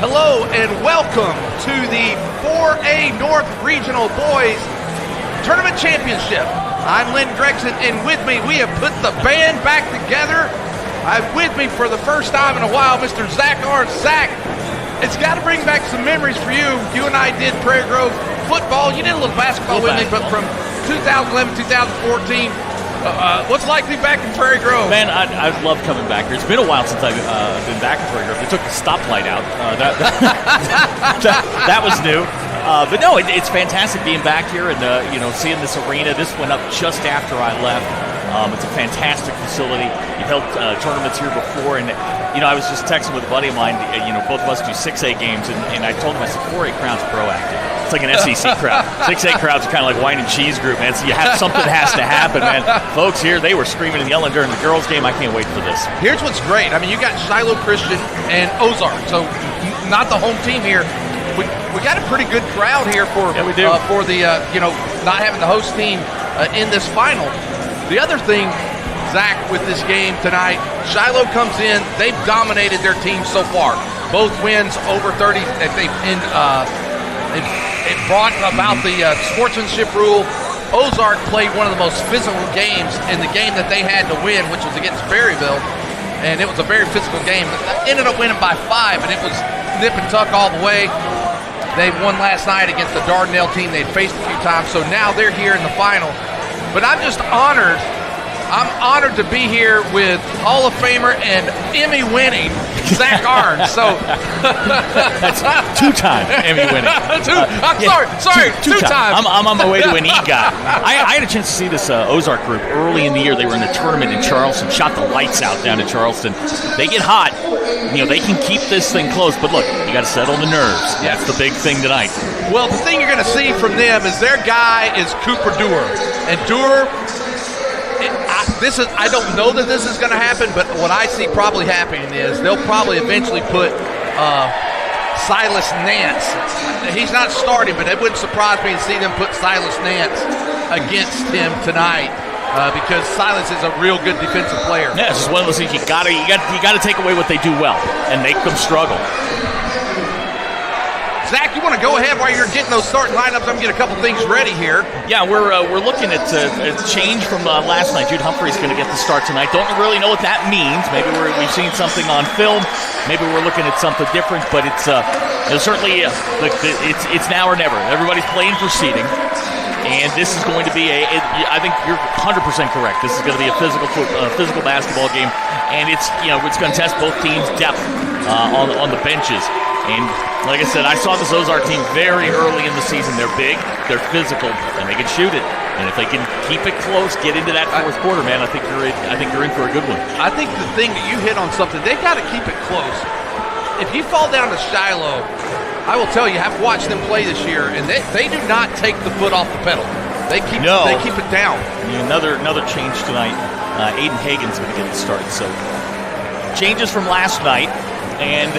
Hello and welcome to the 4A North Regional Boys Tournament Championship. I'm Lynn Gregson, and with me we have put the band back together. With me for the first time in a while, Mr. Zach Arns. Zach, it's got to bring back some memories for you. You and I did Prairie Grove football. You did a little basketball with me, but from 2011, 2014, what's it like to be back in Prairie Grove? Man, I'd love coming back here. It's been a while since I've been back in Prairie Grove. They took the stoplight out. That was new. But no, it's fantastic being back here and seeing this arena. This went up just after I left. It's a fantastic facility. You've held tournaments here before, and I was just texting with a buddy of mine. Both of us do 6A games, and I told him, I said, 4A crowd's proactive. It's like an SEC crowd. 6A crowds are kind of like wine and cheese group, man. So something has to happen, man. Folks here, they were screaming and yelling during the girls' game. I can't wait for this. Here's what's great. I mean, you got Shiloh Christian and Ozark, so not the home team here. We got a pretty good crowd here for we do. For the not having the host team in this final. The other thing, Zach, with this game tonight, Shiloh comes in. They've dominated their team so far. Both wins over 30. It brought about the sportsmanship rule. Ozark played one of the most physical games in the game that they had to win, which was against Berryville, and it was a very physical game. Ended up winning by 5, and it was nip and tuck all the way. They won last night against the Dardanelle team they'd faced a few times, so now they're here in the final. But I'm just honored. I'm honored to be here with Hall of Famer and Emmy-winning Zach Arns. So that's two-time Emmy-winning. Sorry, two-time. I'm on my way to an EGOT. I had a chance to see this Ozark group early in the year. They were in the tournament in Charleston, shot the lights out down in Charleston. They get hot. They can keep this thing close, but look, you got to settle the nerves. That's the big thing tonight. Well, the thing you're going to see from them is their guy is Cooper Dewar, and Dewar. I don't know that this is going to happen, but what I see probably happening is they'll probably eventually put Silas Nance. He's not starting, but it wouldn't surprise me to see them put Silas Nance against him tonight because Silas is a real good defensive player. Yeah, it's just one of those things you got to take away what they do well and make them struggle. Zach, you want to go ahead while you're getting those starting lineups? I'm going to get a couple things ready here. Yeah, we're looking at a change from last night. Jude Humphrey's going to get the start tonight. Don't really know what that means. Maybe we've seen something on film. Maybe we're looking at something different. But it's certainly it's now or never. Everybody's playing for seeding. And this is going to be I think you're 100% correct. This is going to be a physical basketball game, and it's going to test both teams' depth on the benches. And like I said, I saw this Ozark team very early in the season. They're big, they're physical, and they can shoot it. And if they can keep it close, get into that fourth quarter, man, I think you're in for a good one. I think the thing that you hit on something, they got to keep it close. If you fall down to Shiloh, I will tell you, I've watched them play this year, and they do not take the foot off the pedal. They keep it down. Another change tonight. Aiden Hagan's going to get it started. So changes from last night, and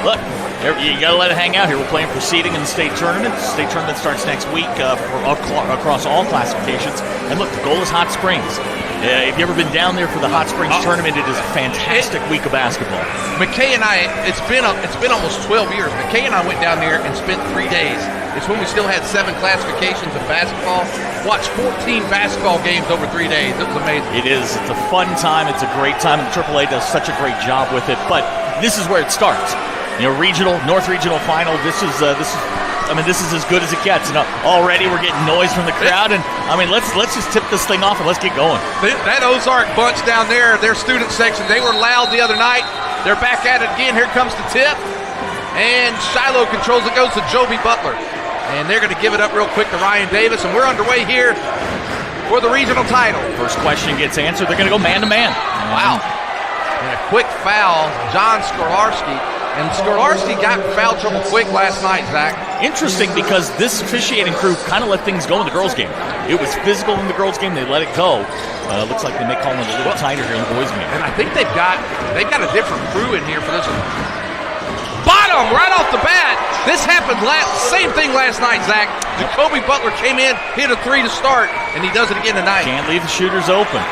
look, you got to let it hang out here. We're playing for seeding in the state tournament. The state tournament starts next week across all classifications. And look, the goal is Hot Springs. If you've ever been down there for the Hot Springs tournament, it is a fantastic week of basketball. McKay and I, it's been almost 12 years. McKay and I went down there and spent 3 days. It's when we still had 7 classifications of basketball. Watched 14 basketball games over 3 days. It was amazing. It is. It's a fun time. It's a great time. The AAA does such a great job with it. But this is where it starts. North Regional Final. This is as good as it gets. And already we're getting noise from the crowd. And let's just tip this thing off and let's get going. That Ozark bunch down there, their student section, they were loud the other night. They're back at it again. Here comes the tip, and Shiloh controls it. Goes to Joby Butler, and they're going to give it up real quick to Ryan Davis. And we're underway here for the regional title. First question gets answered. They're going to go man to man. Wow! And a quick foul, John Skolarski. And Skolarski got in foul trouble quick last night, Zach. Interesting because this officiating crew kind of let things go in the girls' game. It was physical in the girls' game. They let it go. Looks like they may call it a little tighter here in the boys' game. And I think they've got a different crew in here for this one. Bottom right off the bat. This happened same thing last night, Zach. Jacoby Butler came in, hit a 3 to start, and he does it again tonight. Can't leave the shooters open.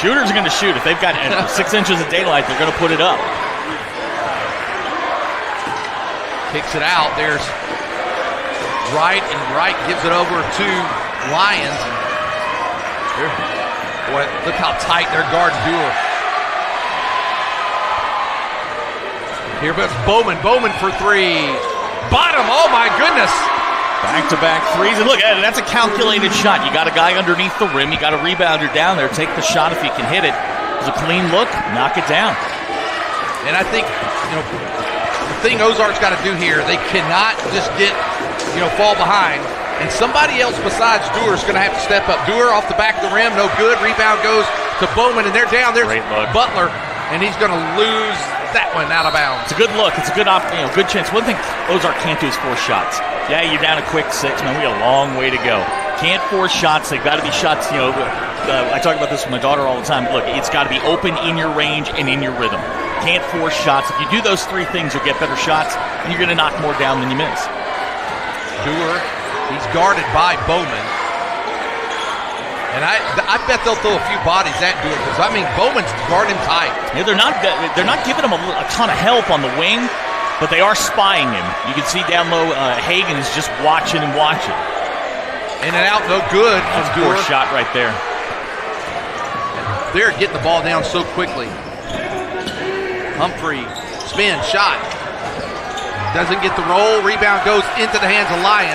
Shooters are going to shoot. If they've got 6 inches of daylight, they're going to put it up. Kicks it out. There's Wright, and Wright gives it over to Lyons. Boy, look how tight they're guarding Dewar. Here comes Bowman. Bowman for three. Bottom. Oh, my goodness. Back-to-back threes. And look, that's a calculated shot. You got a guy underneath the rim. You got a rebounder down there. Take the shot if you can hit it. It's a clean look. Knock it down. And I think, the thing Ozark's got to do here, they cannot just get, fall behind. And somebody else besides Dewar is going to have to step up. Dewar off the back of the rim, no good. Rebound goes to Bowman, and they're down. There's Butler, and he's going to lose that one out of bounds. It's a good look. It's a good, good chance. One thing Ozark can't do is force shots. Yeah, you're down a quick 6. Man, we got a long way to go. Can't force shots. They've got to be shots, I talk about this with my daughter all the time. Look, it's got to be open, in your range, and in your rhythm. Can't force shots. If you do those 3 things, you'll get better shots, and you're going to knock more down than you miss. Dewar, he's guarded by Bowman. And I bet they'll throw a few bodies at Dewar, because, Bowman's guarding tight. Yeah, they're not giving him a ton of help on the wing, but they are spying him. You can see down low, Hagan is just watching and watching. In and out, no good. That's a poor shot right there. They're getting the ball down so quickly. Humphrey, spin, shot. Doesn't get the roll. Rebound goes into the hands of Lyon.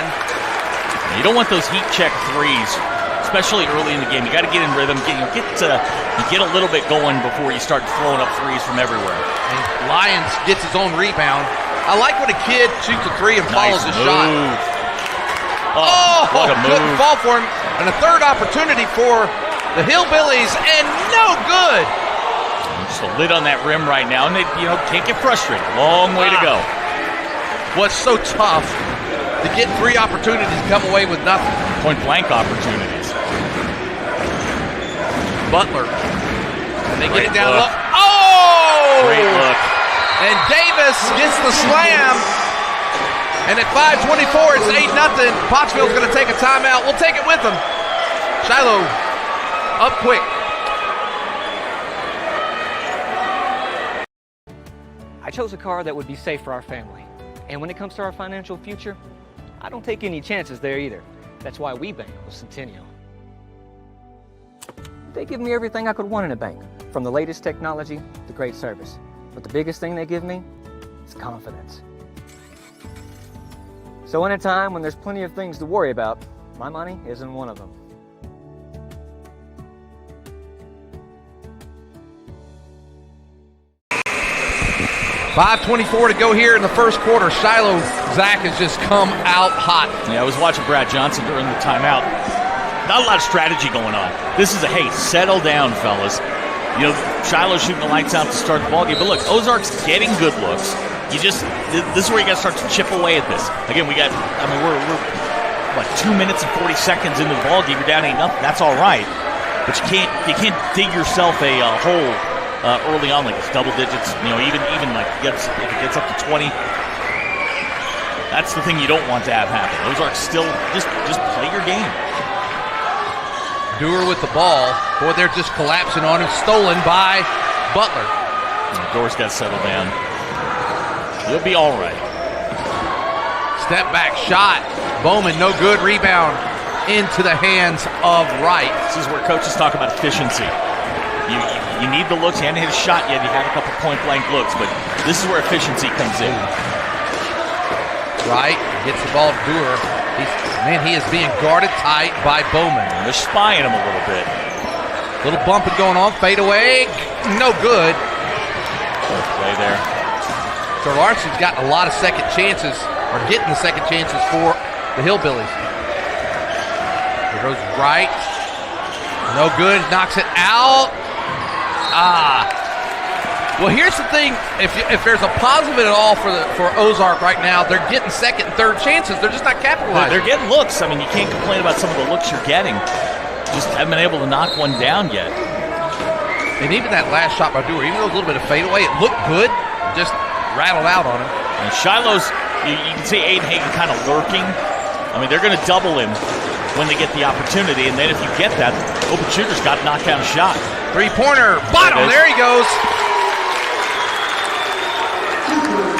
You don't want those heat check threes, especially early in the game. You got to get in rhythm. Get a little bit going before you start throwing up threes from everywhere. And Lyons gets his own rebound. I like when a kid shoots a 3 and follows his shot. Oh, what a move. Good fall for him. And a third opportunity for the Hillbillies, and no good. Just a lid on that rim right now, and they can't get frustrated. Long way to go. What's so tough to get 3 opportunities and come away with nothing. Point blank opportunities. Butler. And they get it down low. Oh! Great look. And Davis gets the slam. And at 5:24, it's 8-0. Pottsville's going to take a timeout. We'll take it with them. Shiloh up quick. I chose a car that would be safe for our family. And when it comes to our financial future, I don't take any chances there either. That's why we bank with Centennial. They give me everything I could want in a bank, from the latest technology to great service. But the biggest thing they give me is confidence. So in a time when there's plenty of things to worry about, my money isn't one of them. $5:24 to go here in the first quarter. Shiloh, Zach, has just come out hot. Yeah, I was watching Brad Johnson during the timeout. Not a lot of strategy going on. This is hey, settle down, fellas. Shiloh's shooting the lights out to start the ballgame. But look, Ozark's getting good looks. This is where you got to start to chip away at this. Again, we're 2 minutes and 40 seconds into the ballgame. You're down 8-0. That's all right, but you can't dig yourself a hole early on, like it's double digits. Even like if it gets up to 20. That's the thing you don't want to have happen. Ozark still just play your game. Dewar with the ball. Boy, they're just collapsing on him. Stolen by Butler. Doors got settled down. He'll be all right. Step back shot. Bowman, no good. Rebound into the hands of Wright. This is where coaches talk about efficiency. You need the looks. You hadn't hit a shot yet. You had a couple point-blank looks, but this is where efficiency comes in. Wright gets the ball to Dewar. He is being guarded tight by Bowman. And they're spying him a little bit. Little bumping going on. Fade away. No good. Good play there. So Larson's gotten a lot of second chances, or getting the second chances for the Hillbillies. Here goes Wright. No good. Knocks it out. Well, here's the thing. If there's a positive at all for Ozark right now, they're getting second and third chances. They're just not capitalizing. They're getting looks. You can't complain about some of the looks you're getting. Just haven't been able to knock one down yet. And even that last shot by Dewar, even though it was a little bit of fadeaway, it looked good. Just rattled out on him. And Shiloh's, you can see Aiden Hagan kind of lurking. They're going to double him when they get the opportunity, and then if you get that, open shooter's got to knock down a shot. Three-pointer, bottom, there he goes.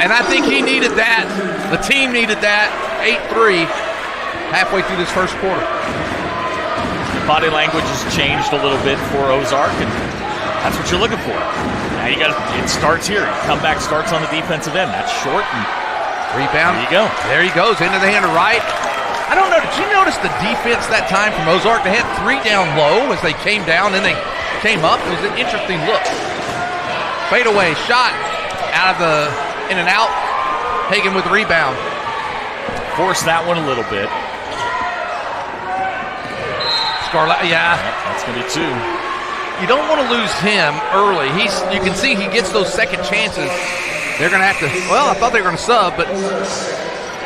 And I think he needed that. The team needed that. 8-3 halfway through this first quarter. Body language has changed a little bit for Ozark, and that's what you're looking for. Now it starts here. Comeback starts on the defensive end. That's short. And rebound. There you go. There he goes, into the hand of Wright. I don't know, did you notice the defense that time from Ozark? They had 3 down low as they came down, then they came up. It was an interesting look. Fadeaway shot out of the in and out. Hagan with the rebound. Forced that one a little bit. That's going to be 2. You don't want to lose him early. You can see he gets those second chances. They're going to have to, I thought they were going to sub, but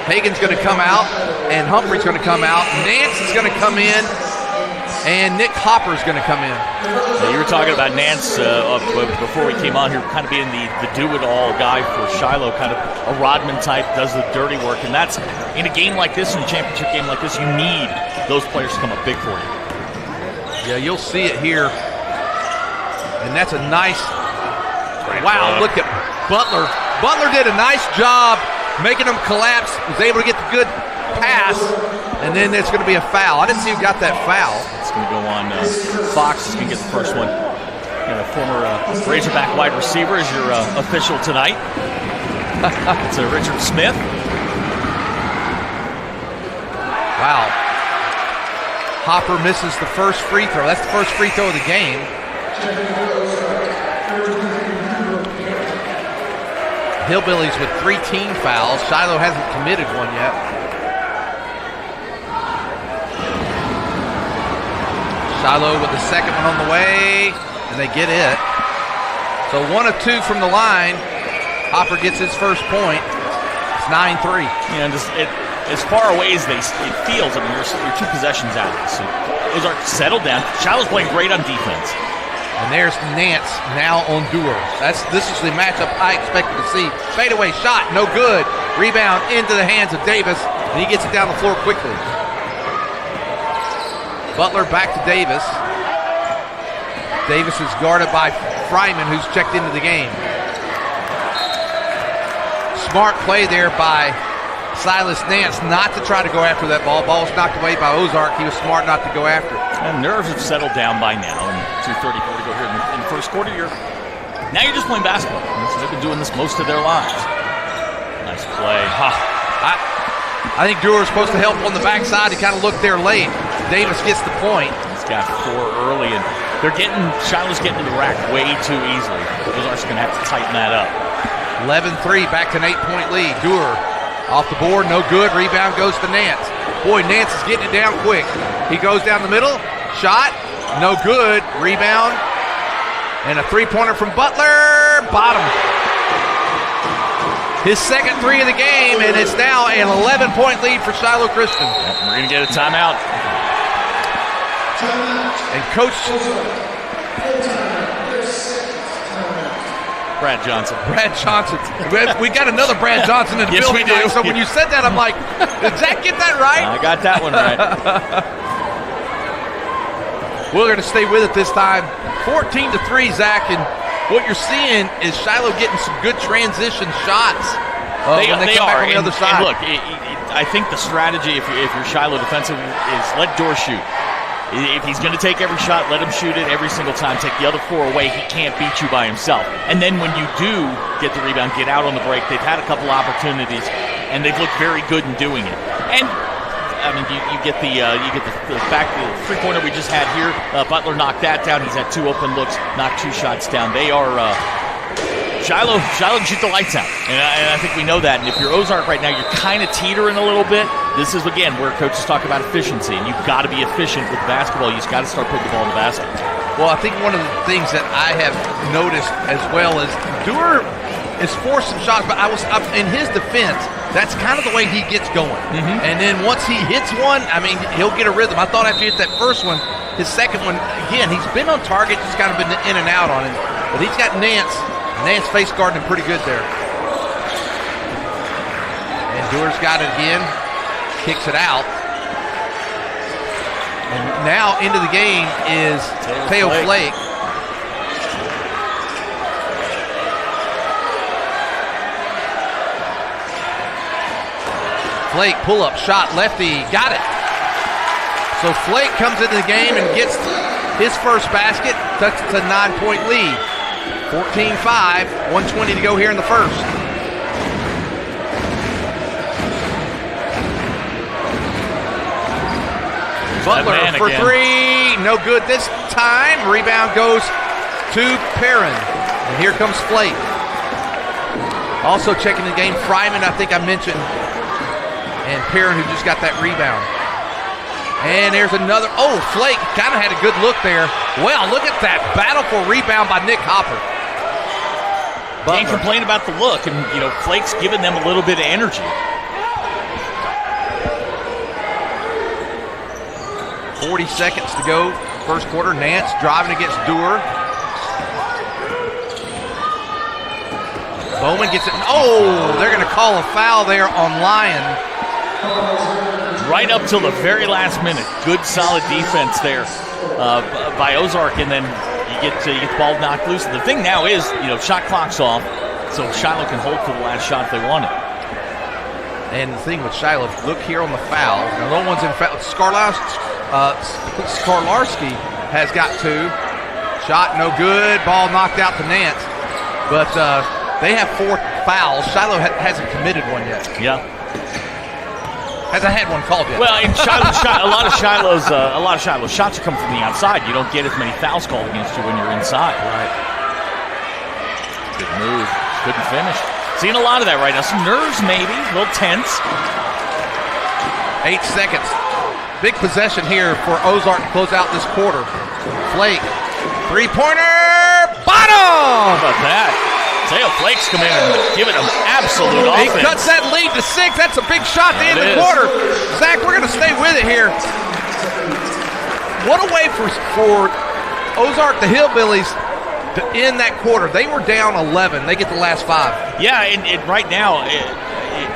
Hagan's going to come out, and Humphrey's going to come out. Nance is going to come in, and Nick Hopper's going to come in. Now, you were talking about Nance before we came on here, kind of being the do-it-all guy for Shiloh, kind of a Rodman type, does the dirty work, and that's, in a game like this, in a championship game like this, you need those players to come up big for you. Yeah, you'll see it here. And that's a nice, look at Butler. Butler did a nice job making them collapse, was able to get the good pass, and then there's going to be a foul. I didn't see who got that foul. It's going to go on Fox is going to get the first one. And a former Razorback wide receiver is your official tonight. It's Richard Smith. Wow. Hopper misses the first free throw. That's the first free throw of the game. Hillbillies with 3 team fouls. Shiloh hasn't committed one yet. Shiloh with the second one on the way, and they get it. So 1 of 2 from the line. Hopper gets his first point. It's 9-3. Yeah, and as far away as it feels, I mean, you're 2 possessions out. So Ozark settled down. Shiloh's playing great on defense. And there's Nance now on Dewar. This is the matchup I expected to see. Fadeaway shot, no good. Rebound into the hands of Davis, and he gets it down the floor quickly. Butler back to Davis. Davis is guarded by Fryman, who's checked into the game. Smart play there by Silas Nance not to try to go after that ball. Ball's knocked away by Ozark. He was smart not to go after it. And nerves have settled down by now. And 2:34 to go here in the first quarter. Now you're just playing basketball. They've been doing this most of their lives. Nice play. I think Brewer's supposed to help on the backside. He kind of looked there late. Davis gets the point. He's got 4 early, and Shiloh's getting to the rack way too easily. Ozark's going to have to tighten that up. 11-3, back to an 8-point lead. Dewar off the board, no good. Rebound goes to Nance. Boy, Nance is getting it down quick. He goes down the middle. Shot, no good. Rebound. And a 3-pointer from Butler. Bottom. His second 3 of the game, and it's now an 11-point lead for Shiloh Christian. We're going to get a timeout. And Coach Brad Johnson. We got another Brad Johnson in the yes, building. We do. So when you said that, I'm like, did Zach get that right? I got that one right. We're going to stay with it this time. 14-3, Zach, and what you're seeing is Shiloh getting some good transition shots when they come back on the other side. And look, I think the strategy, if you're Shiloh defensive, is let Dorr shoot. If he's going to take every shot, let him shoot it every single time. Take the other 4 away. He can't beat you by himself. And then when you do get the rebound, get out on the break, they've had a couple opportunities, and they've looked very good in doing it. And I mean, you get the back the 3-pointer we just had here. Butler knocked that down. He's had 2 open looks, knocked 2 shots down. They are Shiloh can shoot the lights out, and I think we know that. And if you're Ozark right now, you're kind of teetering a little bit. This is, again, where coaches talk about efficiency, and you've got to be efficient with basketball. You've got to start putting the ball in the basket. Well, I think one of the things that I have noticed as well is Dewar is forced some shots, but in his defense, that's kind of the way he gets going. Mm-hmm. And then once he hits one, I mean, he'll get a rhythm. I thought after he hit that first one, his second one, again, he's been on target, just kind of been in and out on him. But he's got Nance face guarding him pretty good there. And Dewar's got it again, kicks it out. And now into the game is Teo Flake. Flake, pull-up shot, lefty, got it. So Flake comes into the game and gets his first basket, tucks it to a 9-point lead. 14-5, 1:20 to go here in the first. Butler for again. three, no good this time. Rebound goes to Perrin, and here comes Flake. Also checking the game, Fryman, I think I mentioned, and Perrin, who just got that rebound. And there's another, Flake kind of had a good look there. Well, look at that battle for rebound by Nick Hopper. Can't complain about the look, and Flake's giving them a little bit of energy. 40 seconds to go, first quarter. Nance driving against Dewar. Bowman gets it. They're going to call a foul there on Lyon. Right up till the very last minute. Good, solid defense there by Ozark, and then you get the ball knocked loose. And the thing now is, shot clock's off, so Shiloh can hold for the last shot if they want it. And the thing with Shiloh, look here on the foul. Now, no one's in foul. Skarlarski has got two. Shot no good. Ball knocked out to Nance. But they have 4 fouls. Shiloh hasn't committed one yet. Yeah. Hasn't had one called yet. Well, in a lot of Shiloh's shots are coming from the outside. You don't get as many fouls called against you when you're inside. Right. Good move. Couldn't finish. Seeing a lot of that right now. Some nerves maybe. A little tense. 8 seconds. Big possession here for Ozark to close out this quarter. Flake. Three-pointer. Bottom! How about that? Teo Flake's come in and giving them absolute offense. He cuts that lead to 6. That's a big shot at the end of the quarter. Zach, we're going to stay with it here. What a way for Ozark, the Hillbillies, to end that quarter. They were down 11. They get the last 5. Yeah, and right now,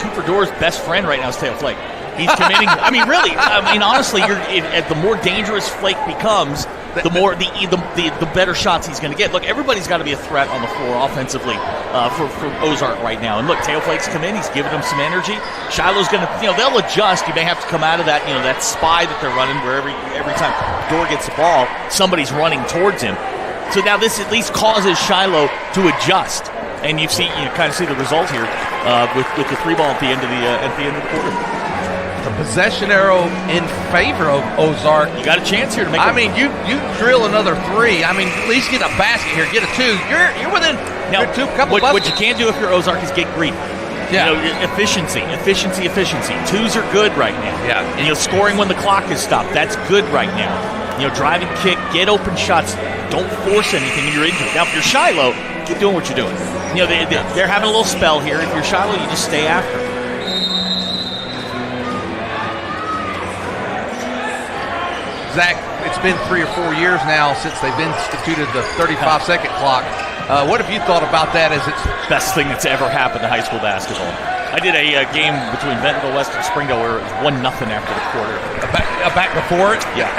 Cooper Door's best friend right now is Teo Flake. He's committing. Honestly, the more dangerous Flake becomes, the more the better shots he's going to get. Look, everybody's got to be a threat on the floor offensively for Ozark right now. And look, Teo Flake's come in. He's giving them some energy. Shiloh's going to, they'll adjust. You may have to come out of that, that spy that they're running where every time Door gets the ball, somebody's running towards him. So now this at least causes Shiloh to adjust. And you kind of see the result here with the 3 ball at the end of the quarter. The possession arrow in favor of Ozark. You got a chance here to make. You drill another 3. At least get a basket here, get a 2. You're within now. What you can't do if you're Ozark is get greedy. Yeah. Efficiency. 2s are good right now. Yeah. And scoring when the clock is stopped. That's good right now. Drive and kick, get open shots. Don't force anything in your injury. Now, if you're Shiloh, keep doing what you're doing. They're having a little spell here. If you're Shiloh, you just stay after. Zach, it's been 3 or 4 years now since they've instituted the 35-second clock. What have you thought about that as it's best thing that's ever happened to high school basketball? I did a game between Bentonville West and Springdale where it was 1-0 after the quarter. Back before it? Yeah,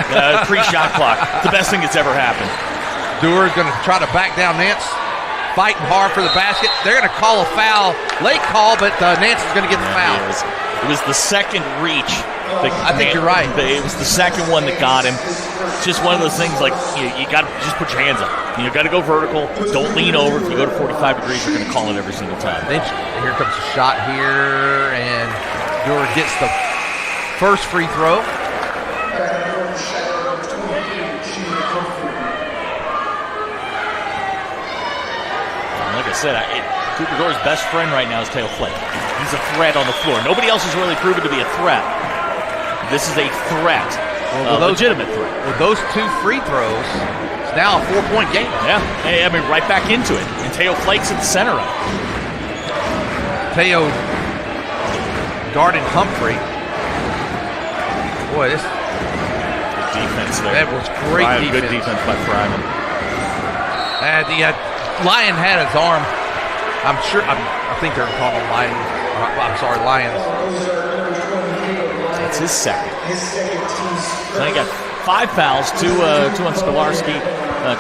pre-shot clock. The best thing that's ever happened. Dewar is going to try to back down Nance. Fighting hard for the basket. They're going to call a foul. Late call, but Nance is going to get the foul. It was the second reach. I think you're right. It was the second one that got him. It's just one of those things like you got to just put your hands up. You got to go vertical. Don't lean over. If you go to 45 degrees, you're going to call it every single time. Then here comes a shot here, and Dewar gets the first free throw. Like I said, Cooper Door's best friend right now is Teo Flake. He's a threat on the floor. Nobody else has really proven to be a threat. This is a threat, a legitimate threat. With those 2 free throws, it's now a 4-point game. Yeah, right back into it. And Teo Flake's at the center of it. Teo guarding Humphrey. Boy, this good defense there. That was great defense. Good defense by Fryman. The Lion had his arm. I think they're calling him Lion. I'm sorry, Lions. That's his second. So he got 5 fouls, 2 on Skolarski,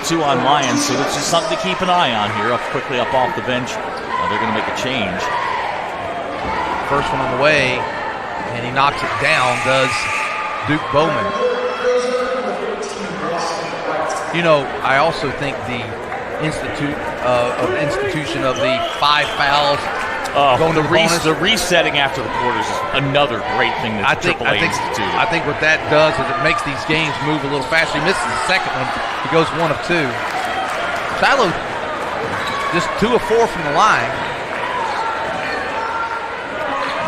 2 on Lyons. So it's just something to keep an eye on here. Quickly up off the bench. They're going to make a change. First one on the way. And he knocks it down, does Duke Bowman. You know, I also think the institution of the 5 fouls going to the bonus. The resetting after the quarters is another great thing that AAA instituted. I think what that does is it makes these games move a little faster. He misses the second one. He goes 1 of 2. Shiloh just 2 of 4 from the line.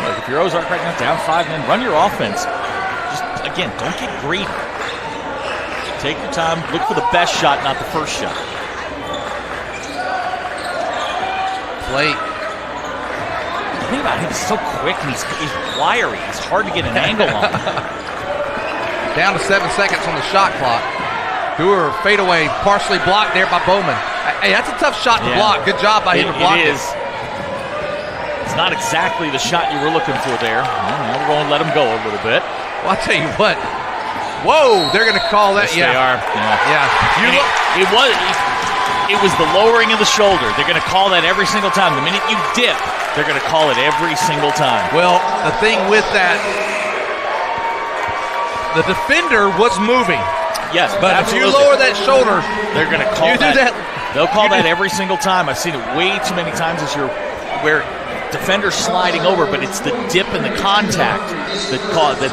Look, if you're Ozark right now, down 5 men, run your offense. Just, again, don't get greedy. Take your time. Look for the best shot, not the first shot. Late. The thing about him, he's so quick and he's wiry. It's hard to get an angle on him. Down to 7 seconds on the shot clock. Dewar fadeaway, partially blocked there by Bowman. Hey, that's a tough shot to block. Good job by him to block it. It is. It's not exactly the shot you were looking for there. Well, now we're going to let him go a little bit. Well, I'll tell you what. Whoa, they're going to call that. Yes, they are. Yeah. It was the lowering of the shoulder. They're going to call that every single time. The minute you dip, they're going to call it every single time. Well, the thing with that, the defender was moving. Yes, but absolutely. If you lower that shoulder, they're going to call that. They'll call that every single time. I've seen it way too many times this year where defender's sliding over, but it's the dip and the contact that draws the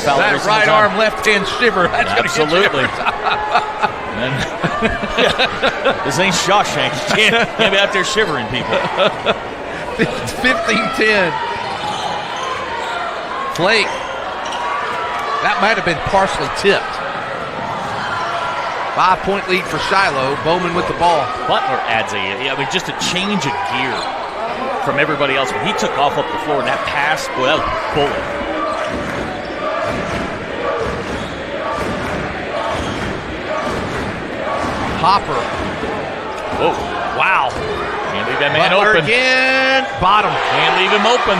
foul. That right arm, left hand shiver. That's absolutely. This ain't Shawshank. You can't be out there shivering people. It's 15-10. Flake. That might have been partially tipped. 5-point lead for Shiloh. Bowman with the ball. Butler adds just a change of gear from everybody else. When he took off up the floor and that pass, boy, that was a bullet. Hopper. Whoa. Wow. Can't leave that man Butler open. Again. Bottom. Can't leave him open.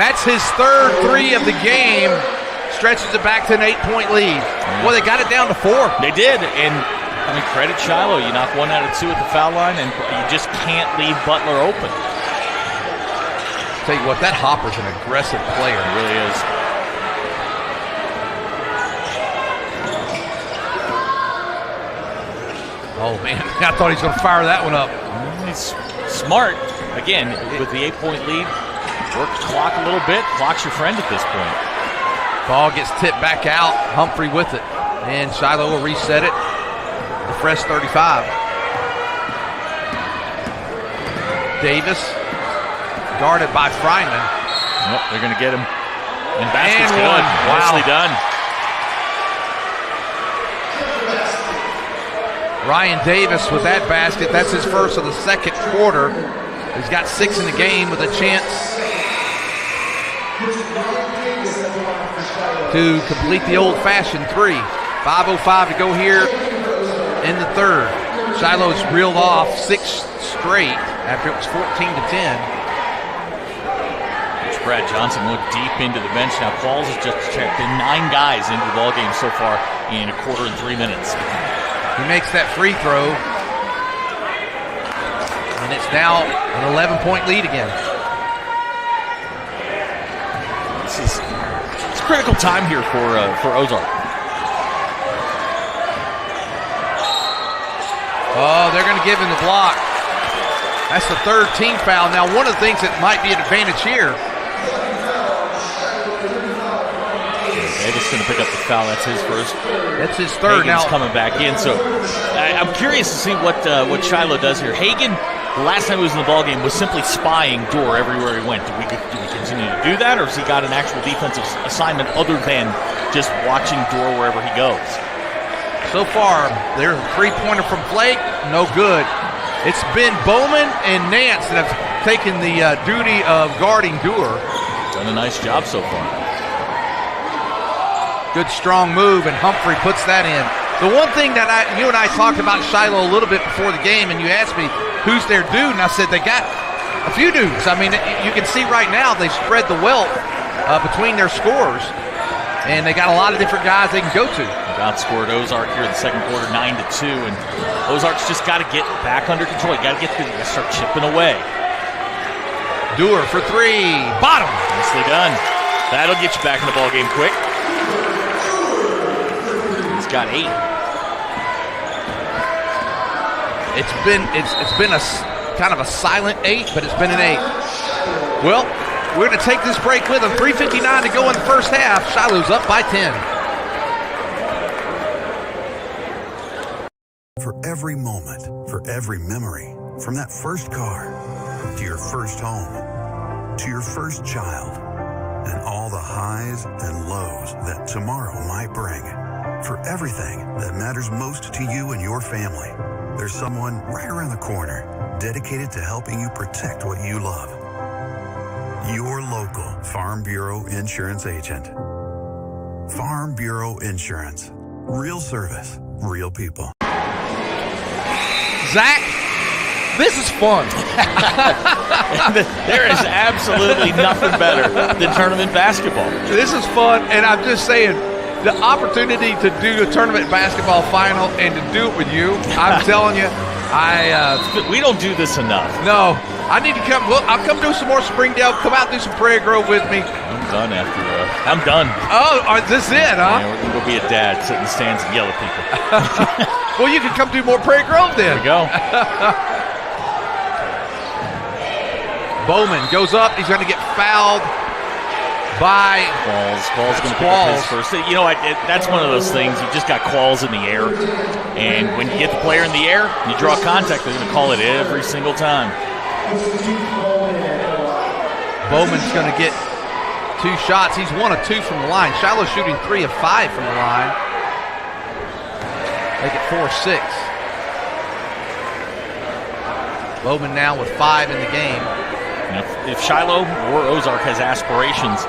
That's his 3rd 3 of the game. Stretches it back to an 8-point lead. Well, they got it down to 4. They did, and I mean, credit Shiloh. You knock 1 out of 2 at the foul line, and you just can't leave Butler open. Tell you what, that Hopper's an aggressive player. He really is. Oh, man, I thought he was going to fire that one up. He's smart. Again, with the 8-point lead, work the clock a little bit. Clock's your friend at this point. Ball gets tipped back out. Humphrey with it. And Shiloh will reset it. The fresh 35. Davis guarded by Fryman. Yep, they're going to get him. And basket's good. Wow. Nicely done. Ryan Davis with that basket. That's his first of the second quarter. He's got 6 in the game with a chance to complete the old-fashioned 3. 5:05 to go here in the third. Shiloh's reeled off 6 straight after it was 14-10. Brad Johnson looked deep into the bench. Now Qualls has just checked in 9 guys into the ballgame so far in a quarter and 3 minutes. He makes that free throw. And it's now an 11-point lead again. It's a critical time here for Ozark. Oh, they're going to give him the block. That's the 3rd team foul. Now, one of the things that might be an advantage here. Davis going to pick up the foul. That's his first. That's his 3rd. Hagen's now coming back in. So I'm curious to see what Shiloh does here. Hagen, the last time he was in the ballgame, was simply spying Dorr everywhere he went. Do we continue to do that, or has he got an actual defensive assignment other than just watching Dorr wherever he goes? So far, there's a 3-pointer from Flake. No good. It's been Bowman and Nance that have taken the duty of guarding Dewar. Done a nice job so far. Good strong move, and Humphrey puts that in. The one thing that you and I talked about Shiloh a little bit before the game, and you asked me, who's their dude? And I said, they got a few dudes. I mean, you can see right now they've spread the wealth between their scores, and they got a lot of different guys they can go to. They've outscored Ozark here in the second quarter 9-2, and Ozark's just got to get back under control. You got to start chipping away. Dewar for 3. Bottom. Nicely done. That'll get you back in the ball game quick. He's got 8. It's been a kind of a silent 8, but it's been an 8. Well, we're going to take this break with them. 3:59 to go in the first half. Shiloh's up by 10. For every moment, for every memory, from that first car to your first home to your first child, and all the highs and lows that tomorrow might bring. For everything that matters most to you and your family, there's someone right around the corner dedicated to helping you protect what you love. Your local Farm Bureau insurance agent. Farm Bureau Insurance. Real service, real people. Zach, this is fun. There is absolutely nothing better than tournament basketball. This is fun, and I'm just saying, the opportunity to do a tournament basketball final and to do it with you, I'm telling you, we don't do this enough. No, I need to come. Look, I'll come do some more Springdale. Come out and do some Prairie Grove with me. I'm done after I'm done. Oh, is this it, huh? Yeah, we're going to go be a dad, sit in the stands and yell at people. Well, you can come do more Prairie Grove then. There we go. Bowman goes up. He's going to get fouled by Qualls going to pick up his first. You know, that's one of those things. You just got Qualls in the air, and when you get the player in the air, and you draw contact, they're going to call it every single time. Bowman's going to get 2 shots. He's 1 of 2 from the line. Shiloh's shooting 3 of 5 from the line. Make it 4-6. Bowman now with 5 in the game. If Shiloh or Ozark has aspirations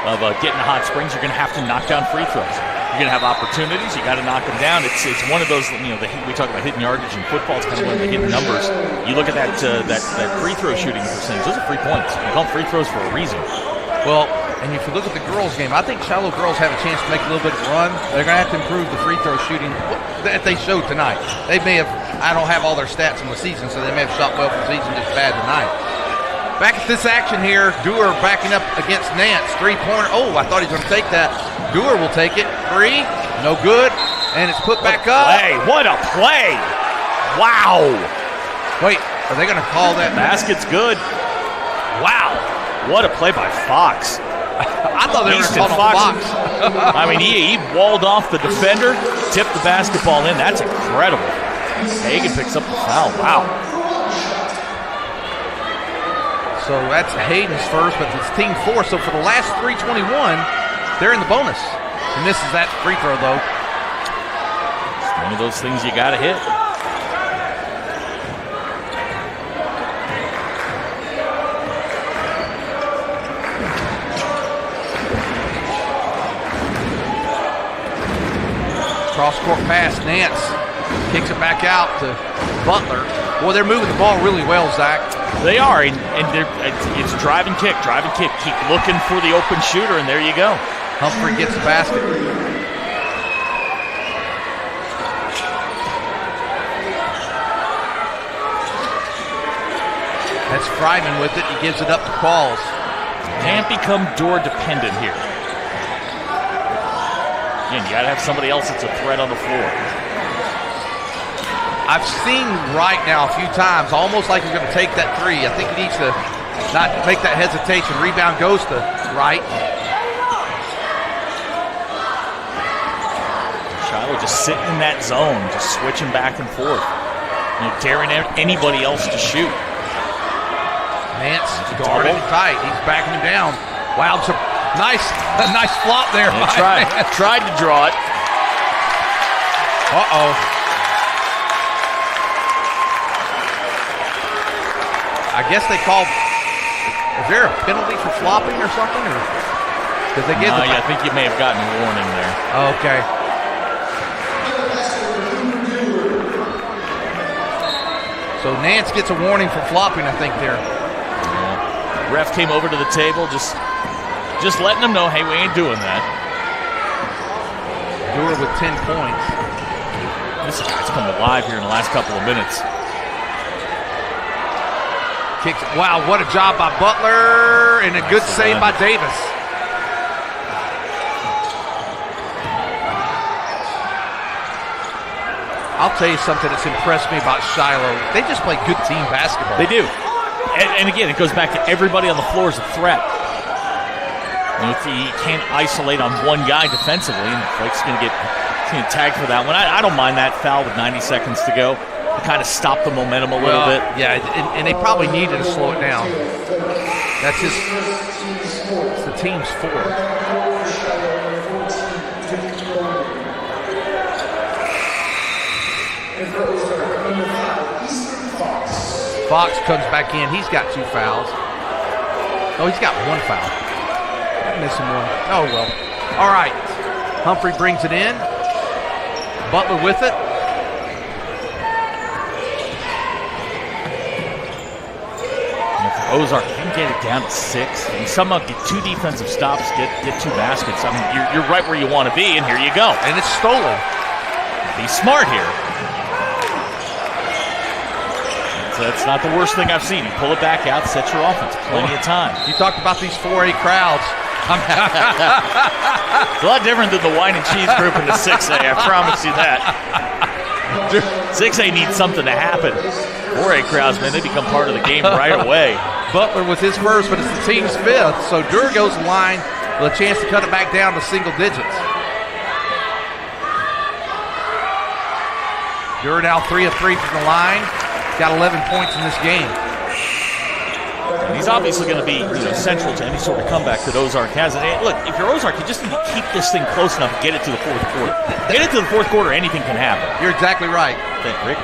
of getting to Hot Springs, you're going to have to knock down free throws. You're going to have opportunities. You got to knock them down. It's one of those. We talk about hidden yardage in football. It's kind of one of the hidden numbers. You look at that free throw shooting percentage. Those are 3 points. You call them free throws for a reason. Well, and if you look at the girls' game, I think Shiloh girls have a chance to make a little bit of a run. They're going to have to improve the free throw shooting that they showed tonight. They may have. I don't have all their stats in the season, so they may have shot well for the season, just bad tonight. Back at this action here, Dewar backing up against Nance. 3-pointer. Oh, I thought he was going to take that. Dewar will take it. 3, no good. And it's put back up. What a play. Wow. Wait, are they going to call that? Basket's good. Wow. What a play by Fox. I thought they were going to call Fox. I mean, he walled off the defender, tipped the basketball in. That's incredible. Hagan picks up the foul. Wow. So that's Hayden's first, but it's team 4. So for the last 3:21, they're in the bonus. And misses that free throw, though. It's one of those things you got to hit. Cross-court pass, Nance kicks it back out to Butler. Boy, they're moving the ball really well, Zach. They are, and it's drive and kick. Keep looking for the open shooter, and there you go. Humphrey gets the basket. That's Fryman with it. He gives it up to Qualls. Can't become door dependent here. Again, you got to have somebody else that's a threat on the floor. I've seen Wright now a few times, almost like he's going to take that 3. I think he needs to not make that hesitation. Rebound goes to Wright. Shiloh just sitting in that zone, just switching back and forth. Daring anybody else to shoot. Nance guarding tight. He's backing him down. Wow, it's a nice flop there. Tried to draw it. Uh-oh. I guess they called. Is there a penalty for flopping or something? Or did they give I think you may have gotten a warning there. Okay. So Nance gets a warning for flopping, I think there. Yeah. Ref came over to the table, just letting them know, hey, we ain't doing that. Dewar with 10 points. This guy's come alive here in the last couple of minutes. Wow, what a job by Butler, and a good save by Davis. I'll tell you something that's impressed me about Shiloh. They just play good team basketball. They do. And again, it goes back to everybody on the floor is a threat. You can't isolate on one guy defensively, and Flake's going to get tagged for that one. I don't mind that foul with 90 seconds to go. To kind of stop the momentum a little bit. Yeah, and they probably needed to slow it down. That's it's the team's 4. Fox comes back in. He's got 2 fouls. Oh, he's got 1 foul. I'm missing one. Oh, well. All right. Humphrey brings it in. Butler with it. Ozark can get it down to 6. And somehow get 2 defensive stops, get 2 baskets. I mean, you're right where you want to be, and here you go. And it's stolen. Be smart here. That's not the worst thing I've seen. You pull it back out, set your offense. Plenty of time. You talked about these 4A crowds. It's a lot different than the wine and cheese group in the 6A, I promise you that. 6A needs something to happen. 4A crowds, man, they become part of the game right away. Butler with his first, but it's the team's 5th. So Durr goes in line with a chance to cut it back down to single digits. Durr now 3 of 3 from the line. Got 11 points in this game. And he's obviously going to be central to any sort of comeback that Ozark has. And look, if you're Ozark, you just need to keep this thing close enough to get it to the 4th quarter. Get it to the 4th quarter, anything can happen. You're exactly right. Thank Rick.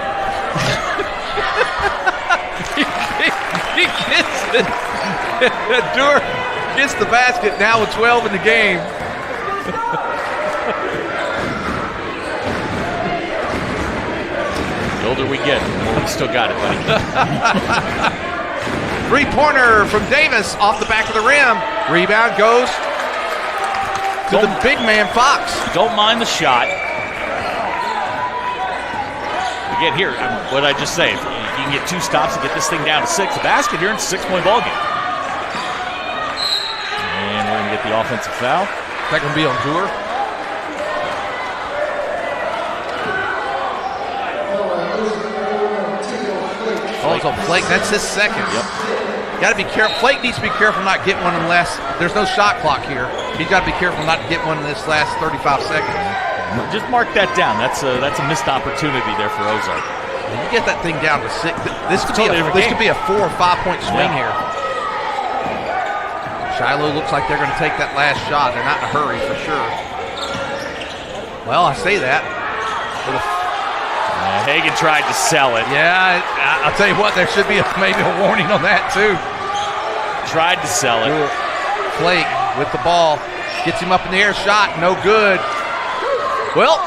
He gets it. Durr gets the basket now with 12 in the game. The older we get, the more we still got it, buddy. 3-pointer from Davis off the back of the rim. Rebound goes to the big man, Fox. Don't mind the shot. Again, here, what did I just say? If you can get 2 stops and get this thing down to 6, the basket here, it's a 6-point ball game. And we're going to get the offensive foul. Is that going to be on Durr? Oh, so Flake, that's his 2nd. Yep. Got to be careful. Flake needs to be careful not to get one unless there's no shot clock here. He's got to be careful not to get one in this last 35 seconds. Just mark that down. That's a missed opportunity there for Ozark. You get that thing down to 6. This could be a 4 or 5 point swing here. Shiloh looks like they're going to take that last shot. They're not in a hurry for sure. Well, I say that. Hagan tried to sell it. Yeah, I'll tell you what, there should be maybe a warning on that too. Tried to sell it. Flake with the ball. Gets him up in the air, shot, no good. Well,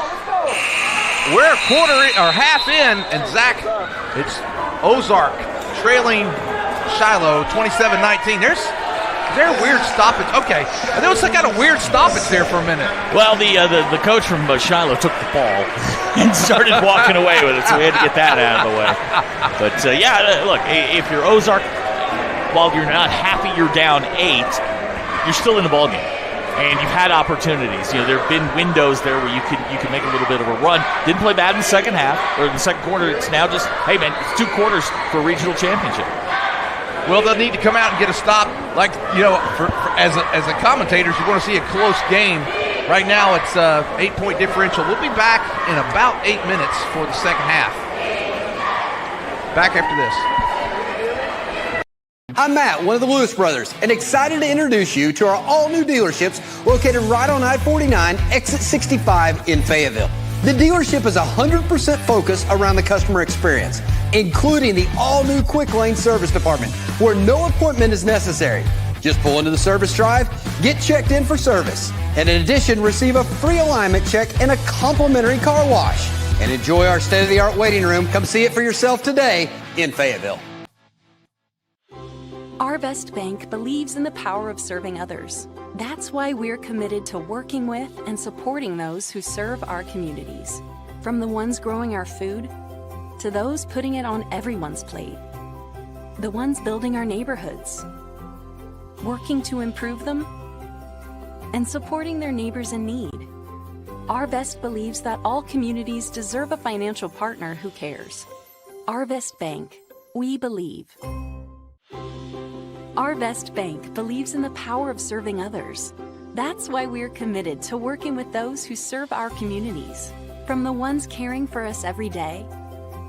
we're a quarter or half in, and Zach, it's Ozark trailing Shiloh 27-19. Is there a weird stoppage? Okay, there was some kind of weird stoppage there for a minute. Well, the coach from Shiloh took the ball and started walking away with it, so we had to get that out of the way. But look, if you're Ozark, while you're not happy you're down 8, you're still in the ball game, and you've had opportunities. There have been windows there where you can make a little bit of a run. Didn't play bad in the second half or in the second quarter. It's now just, hey man, it's 2 quarters for a regional championship. Well, they'll need to come out and get a stop. Like, as a commentators, you want to see a close game. Right now, it's 8-point differential. We'll be back in about 8 minutes for the second half. Back after this. I'm Matt, one of the Lewis brothers, and excited to introduce you to our all-new dealerships located right on I-49, exit 65 in Fayetteville. The dealership is 100% focused around the customer experience, including the all-new Quick Lane Service Department, where no appointment is necessary. Just pull into the service drive, get checked in for service, and in addition, receive a free alignment check and a complimentary car wash. And enjoy our state-of-the-art waiting room. Come see it for yourself today in Fayetteville. Our Best Bank believes in the power of serving others. That's why we're committed to working with and supporting those who serve our communities. From the ones growing our food, to those putting it on everyone's plate. The ones building our neighborhoods, working to improve them, and supporting their neighbors in need. Arvest believes that all communities deserve a financial partner who cares. Arvest Bank, we believe. Arvest Bank believes in the power of serving others. That's why we're committed to working with those who serve our communities, from the ones caring for us every day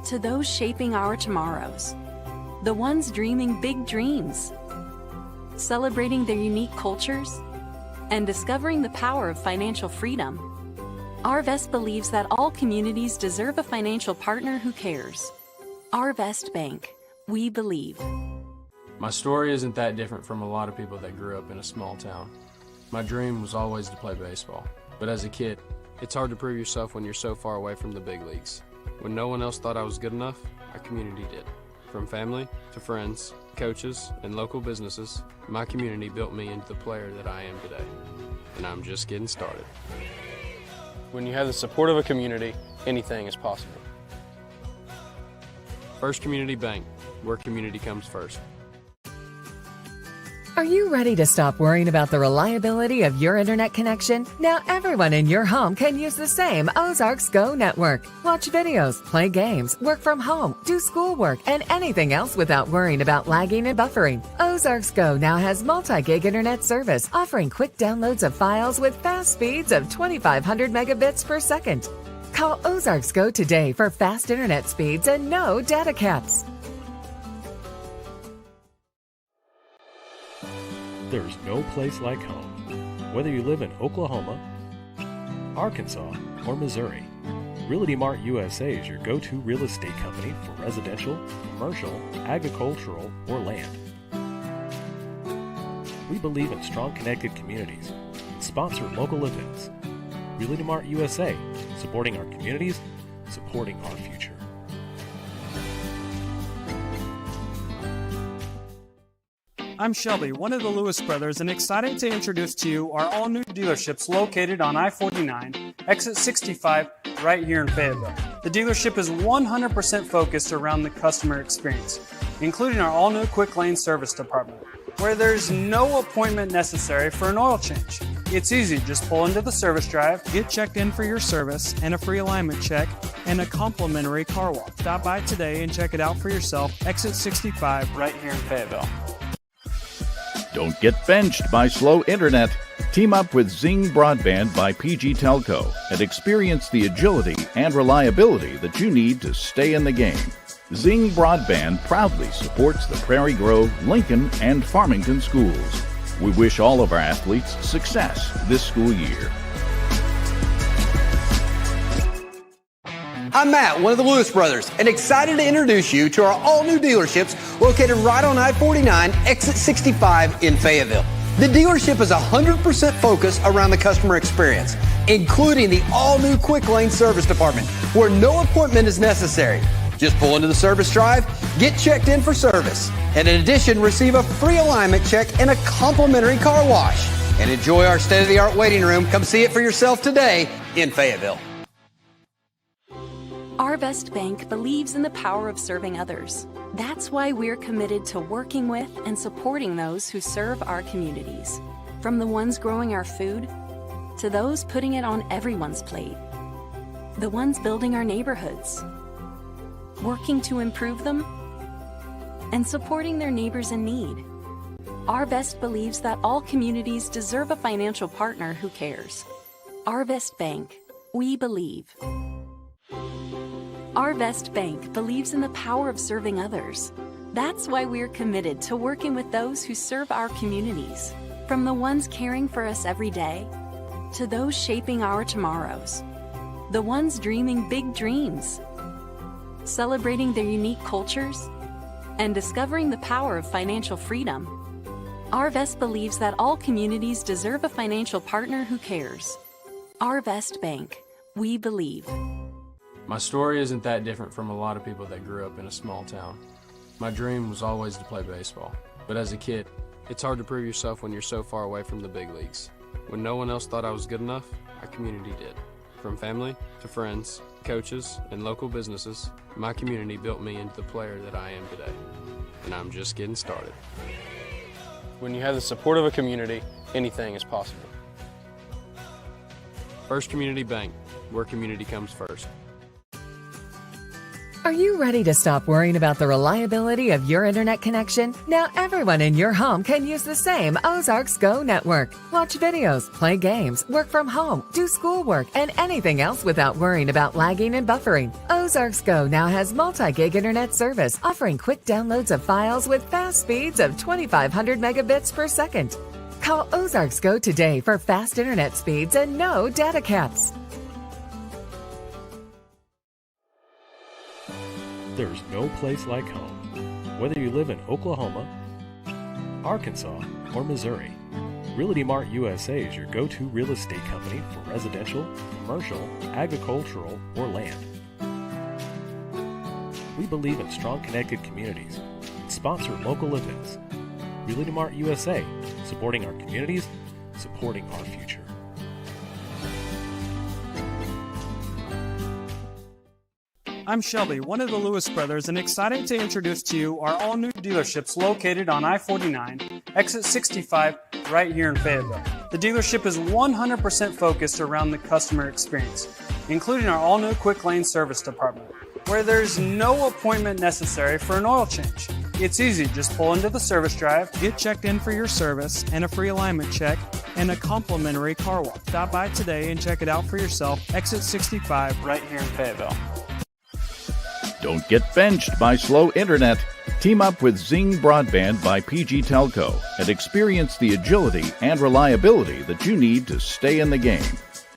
to those shaping our tomorrows, the ones dreaming big dreams, celebrating their unique cultures, and discovering the power of financial freedom. Arvest believes that all communities deserve a financial partner who cares. Arvest Bank, we believe. My story isn't that different from a lot of people that grew up in a small town. My dream was always to play baseball, but as a kid, it's hard to prove yourself when you're so far away from the big leagues. When no one else thought I was good enough, our community did. From family to friends, coaches, and local businesses, my community built me into the player that I am today. And I'm just getting started. When you have the support of a community, anything is possible. First Community Bank, where community comes first. Are you ready to stop worrying about the reliability of your internet connection? Now everyone in your home can use the same Ozarks Go network. Watch videos, play games, work from home, do schoolwork, and anything else without worrying about lagging and buffering. Ozarks Go now has multi-gig internet service, offering quick downloads of files with fast speeds of 2,500 megabits per second. Call Ozarks Go today for fast internet speeds and no data caps. There's no place like home. Whether you live in Oklahoma, Arkansas, or Missouri, Realty Mart USA is your go-to real estate company for residential, commercial, agricultural, or land. We believe in strong connected communities and sponsor local events. Realty Mart USA, supporting our communities, supporting our future. I'm Shelby, one of the Lewis brothers, and excited to introduce to you our all-new dealerships located on I-49, exit 65, right here in Fayetteville. The dealership is 100% focused around the customer experience, including our all-new quick lane service department, where there's no appointment necessary for an oil change. It's easy, just pull into the service drive, get checked in for your service and a free alignment check, and a complimentary car wash. Stop by today and check it out for yourself, exit 65, right here in Fayetteville. Don't get benched by slow internet. Team up with Zing Broadband by PG Telco and experience the agility and reliability that you need to stay in the game. Zing Broadband proudly supports the Prairie Grove, Lincoln, and Farmington schools. We wish all of our athletes success this school year. I'm Matt, one of the Lewis brothers, and excited to introduce you to our all-new dealerships located right on I-49, exit 65 in Fayetteville. The dealership is 100% focused around the customer experience, including the all-new quick lane service department, where no appointment is necessary. Just pull into the service drive, get checked in for service, and in addition, receive a free alignment check and a complimentary car wash. And enjoy our state-of-the-art waiting room. Come see it for yourself today in Fayetteville. Arvest Bank believes in the power of serving others. That's why we're committed to working with and supporting those who serve our communities, from the ones growing our food to those putting it on everyone's plate, the ones building our neighborhoods, working to improve them, and supporting their neighbors in need. Arvest believes that all communities deserve a financial partner who cares. Arvest Bank, we believe. Arvest Bank believes in the power of serving others. That's why we're committed to working with those who serve our communities, from the ones caring for us every day to those shaping our tomorrows, the ones dreaming big dreams, celebrating their unique cultures, and discovering the power of financial freedom. Arvest believes that all communities deserve a financial partner who cares. Arvest Bank, we believe. My story isn't that different from a lot of people that grew up in a small town. My dream was always to play baseball, but as a kid, it's hard to prove yourself when you're so far away from the big leagues. When no one else thought I was good enough, our community did. From family to friends, coaches, and local businesses, my community built me into the player that I am today. And I'm just getting started. When you have the support of a community, anything is possible. First Community Bank, where community comes first. Are you ready to stop worrying about the reliability of your internet connection? Now everyone in your home can use the same Ozarks Go network. Watch videos, play games, work from home, do schoolwork, and anything else without worrying about lagging and buffering. Ozarks Go now has multi-gig internet service, offering quick downloads of files with fast speeds of 2,500 megabits per second. Call Ozarks Go today for fast internet speeds and no data caps. There's no place like home. Whether you live in Oklahoma, Arkansas, or Missouri, Realty Mart USA is your go-to real estate company for residential, commercial, agricultural, or land. We believe in strong connected communities and sponsor local events. Realty Mart USA, supporting our communities, supporting our future. I'm Shelby, one of the Lewis brothers, and excited to introduce to you our all-new dealerships located on I-49, exit 65, right here in Fayetteville. The dealership is 100% focused around the customer experience, including our all-new quick lane service department, where there's no appointment necessary for an oil change. It's easy, just pull into the service drive, get checked in for your service, and a free alignment check, and a complimentary car wash. Stop by today and check it out for yourself, exit 65, right here in Fayetteville. Don't get benched by slow internet. Team up with Zing Broadband by PG Telco and experience the agility and reliability that you need to stay in the game.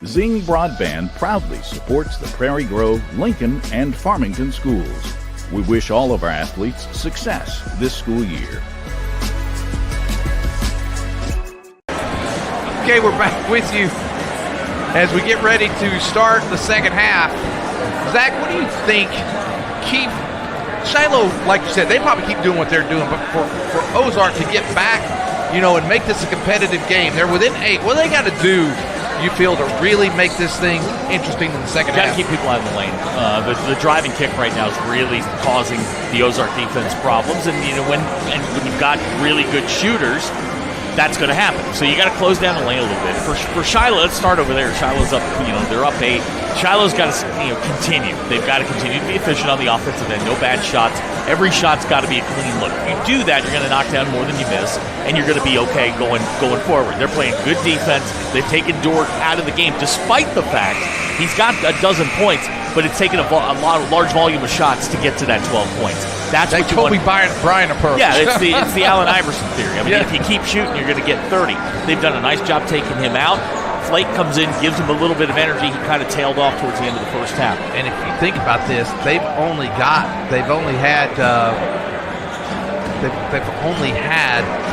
Zing Broadband proudly supports the Prairie Grove, Lincoln, and Farmington schools. We wish all of our athletes success this school year. Okay, we're back with you as we get ready to start the second half. Zach, what do you think? Keep Shiloh, like you said, they probably keep doing what they're doing, but for Ozark to get back, and make this a competitive game, they're within 8. What do they got to do, you feel, to really make this thing interesting in the second half? Got to keep people out of the lane. The driving kick right now is really causing the Ozark defense problems, and when you've got really good shooters, that's going to happen. So you got to close down the lane a little bit. For Shiloh, let's start over there. Shiloh's up, they're up 8. Shiloh's got to, continue. They've got to continue to be efficient on the offensive end. No bad shots. Every shot's got to be a clean look. If you do that, you're going to knock down more than you miss, and you're going to be okay going forward. They're playing good defense. They've taken Dort out of the game, despite the fact he's got a dozen points, but it's taken a large volume of shots to get to that 12 points. That's what you want. Brian approach. Yeah, it's the Allen Iverson theory. If you keep shooting, you're going to get 30. They've done a nice job taking him out. Flake comes in, gives him a little bit of energy. He kind of tailed off towards the end of the first half. And if you think about this, they've only had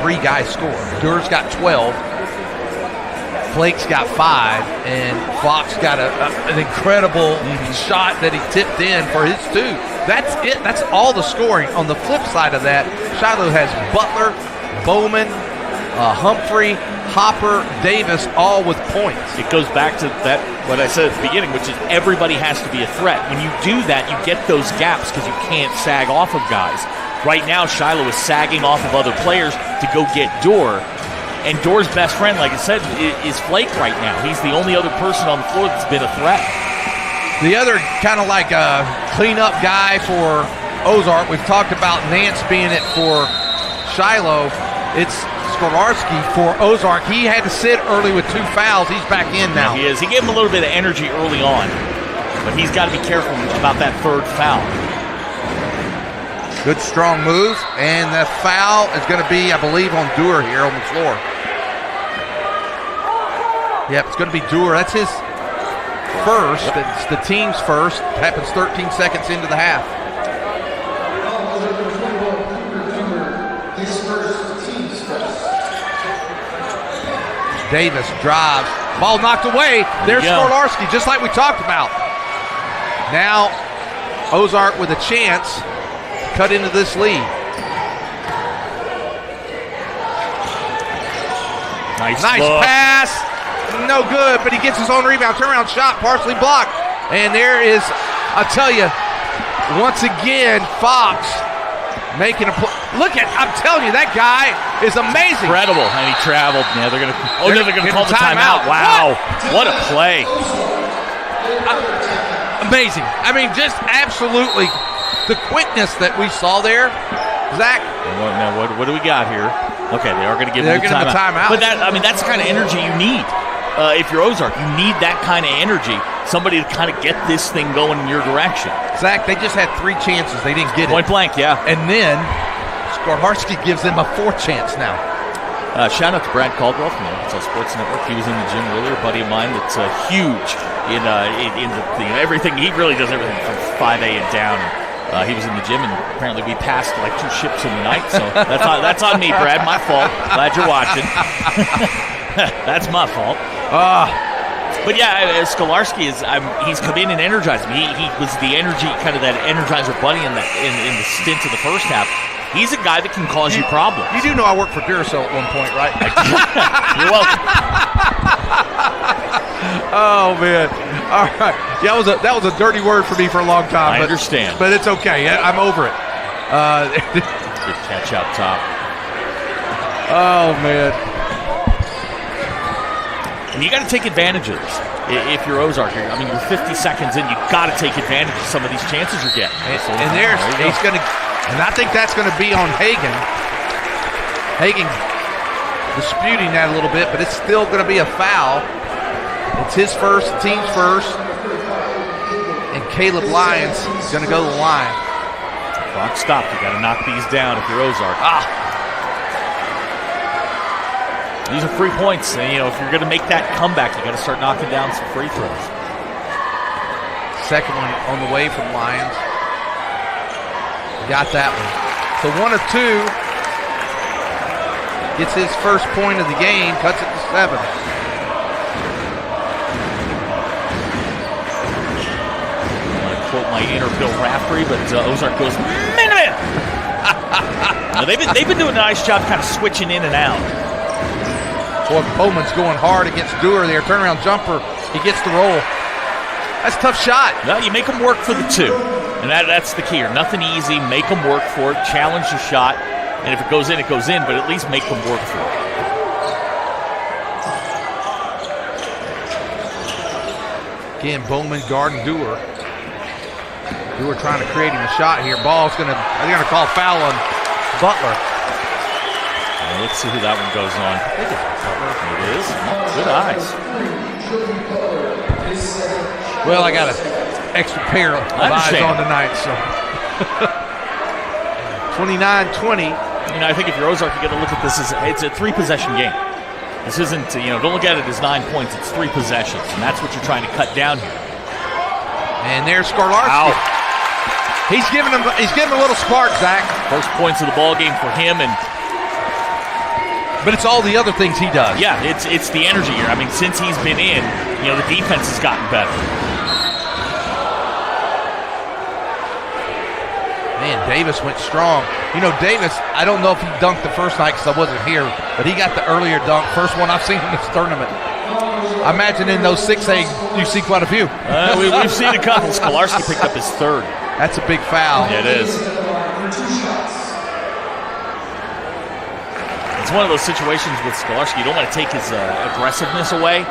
3 guys score. Durr's got 12. Flake's got 5, and Fox got an incredible shot that he tipped in for his 2. That's it. That's all the scoring. On the flip side of that, Shiloh has Butler, Bowman, Humphrey, Hopper, Davis, all with points. It goes back to that what I said at the beginning, which is everybody has to be a threat. When you do that, you get those gaps because you can't sag off of guys. Right now, Shiloh is sagging off of other players to go get Dorr. And Dorr's best friend, like I said, is Flake right now. He's the only other person on the floor that's been a threat. The other kind of like a cleanup guy for Ozark, we've talked about Nance being it for Shiloh. It's Skolarski for Ozark. He had to sit early with 2 fouls. He's back in now. Yeah, he is. He gave him a little bit of energy early on, but he's got to be careful about that 3rd foul. Good strong move, and the foul is going to be, I believe, on Dewar here on the floor. Yep, it's going to be Dewar. That's his first. It's the team's first. It happens 13 seconds into the half. Davis drives. Ball knocked away. There's Skolarski, just like we talked about. Now, Ozark with a chance to cut into this lead. Nice pass. No good, but he gets his own rebound. Turnaround shot, partially blocked. And there is, I'll tell you, once again, Fox making a play. I'm telling you, that guy is amazing. Incredible. And he traveled. Yeah, they're going to call the timeout. Wow. What a play. Amazing. I mean, just absolutely the quickness that we saw there. Zach. Now, what do we got here? Okay, they are going to give him a timeout. But that's the kind of energy you need. If you're Ozark, you need that kind of energy. Somebody to kind of get this thing going in your direction. Zach, they just had 3 chances. They didn't get it. Point blank, yeah. And then Skorharski gives them a 4th chance now. Shout out to Brad Caldwell from the Arkansas Sports Network. He was in the gym earlier, a buddy of mine that's huge in everything. He really does everything from 5A and down. He was in the gym, and apparently we passed like 2 ships in the night. So that's on me, Brad. My fault. Glad you're watching. That's my fault. But yeah, Skolarski he's come in and energized me. He was the energy, kind of that energizer bunny in the stint of the first half. He's a guy that can cause you problems. You do know I worked for Duracell at one point, right? You're welcome. Oh man! All right, yeah, that was a dirty word for me for a long time. I understand, but it's okay. I'm over it. Good catch out top. Oh man! And you got to take advantage of this. If you're Ozark, you're 50 seconds in. You got to take advantage of some of these chances you're getting. And he's going to. And I think that's going to be on Hagan. Hagan disputing that a little bit, but it's still going to be a foul. It's his first, the team's first. And Caleb Lyons is going to go to the line. Clock stopped. You got to knock these down if you're Ozark. These are 3 points. And, if you're going to make that comeback, you got to start knocking down some free throws. Second one on the way from Lyons. Got that one. So 1 of 2. Gets his first point of the game. Cuts it to 7. I'm going to quote my inner Bill Raftery, but Ozark goes, man. They've been doing a nice job kind of switching in and out. Boy, Bowman's going hard against Dewar there. Turnaround jumper. He gets the roll. That's a tough shot. No, you make them work for the 2. And that's the key here. Nothing easy. Make them work for it. Challenge the shot. And if it goes in, it goes in. But at least make them work for it. Again, Bowman guarding Dewar. Dewar trying to create him a shot here. They're going to call foul on Butler. Well, let's see who that one goes on. I think it's Butler. It is. Good eyes. Well, I got an extra pair of eyes on tonight, so. 29-20. I think if you're Ozark, you got to look at this as it's a 3-possession game. This isn't, don't look at it as 9 points. It's 3 possessions, and that's what you're trying to cut down here. And there's Skorlarski. He's giving him a little spark, Zach. First points of the ball game for him, but it's all the other things he does. Yeah, it's the energy here. Since he's been in, the defense has gotten better. Man, Davis went strong. Davis, I don't know if he dunked the first night because I wasn't here, but he got the earlier dunk. First one I've seen in this tournament. I imagine in those 6A, you see quite a few. We've seen a couple. Skolarski picked up his 3rd. That's a big foul. Yeah, it is. It's one of those situations with Skolarski. You don't want to take his aggressiveness away,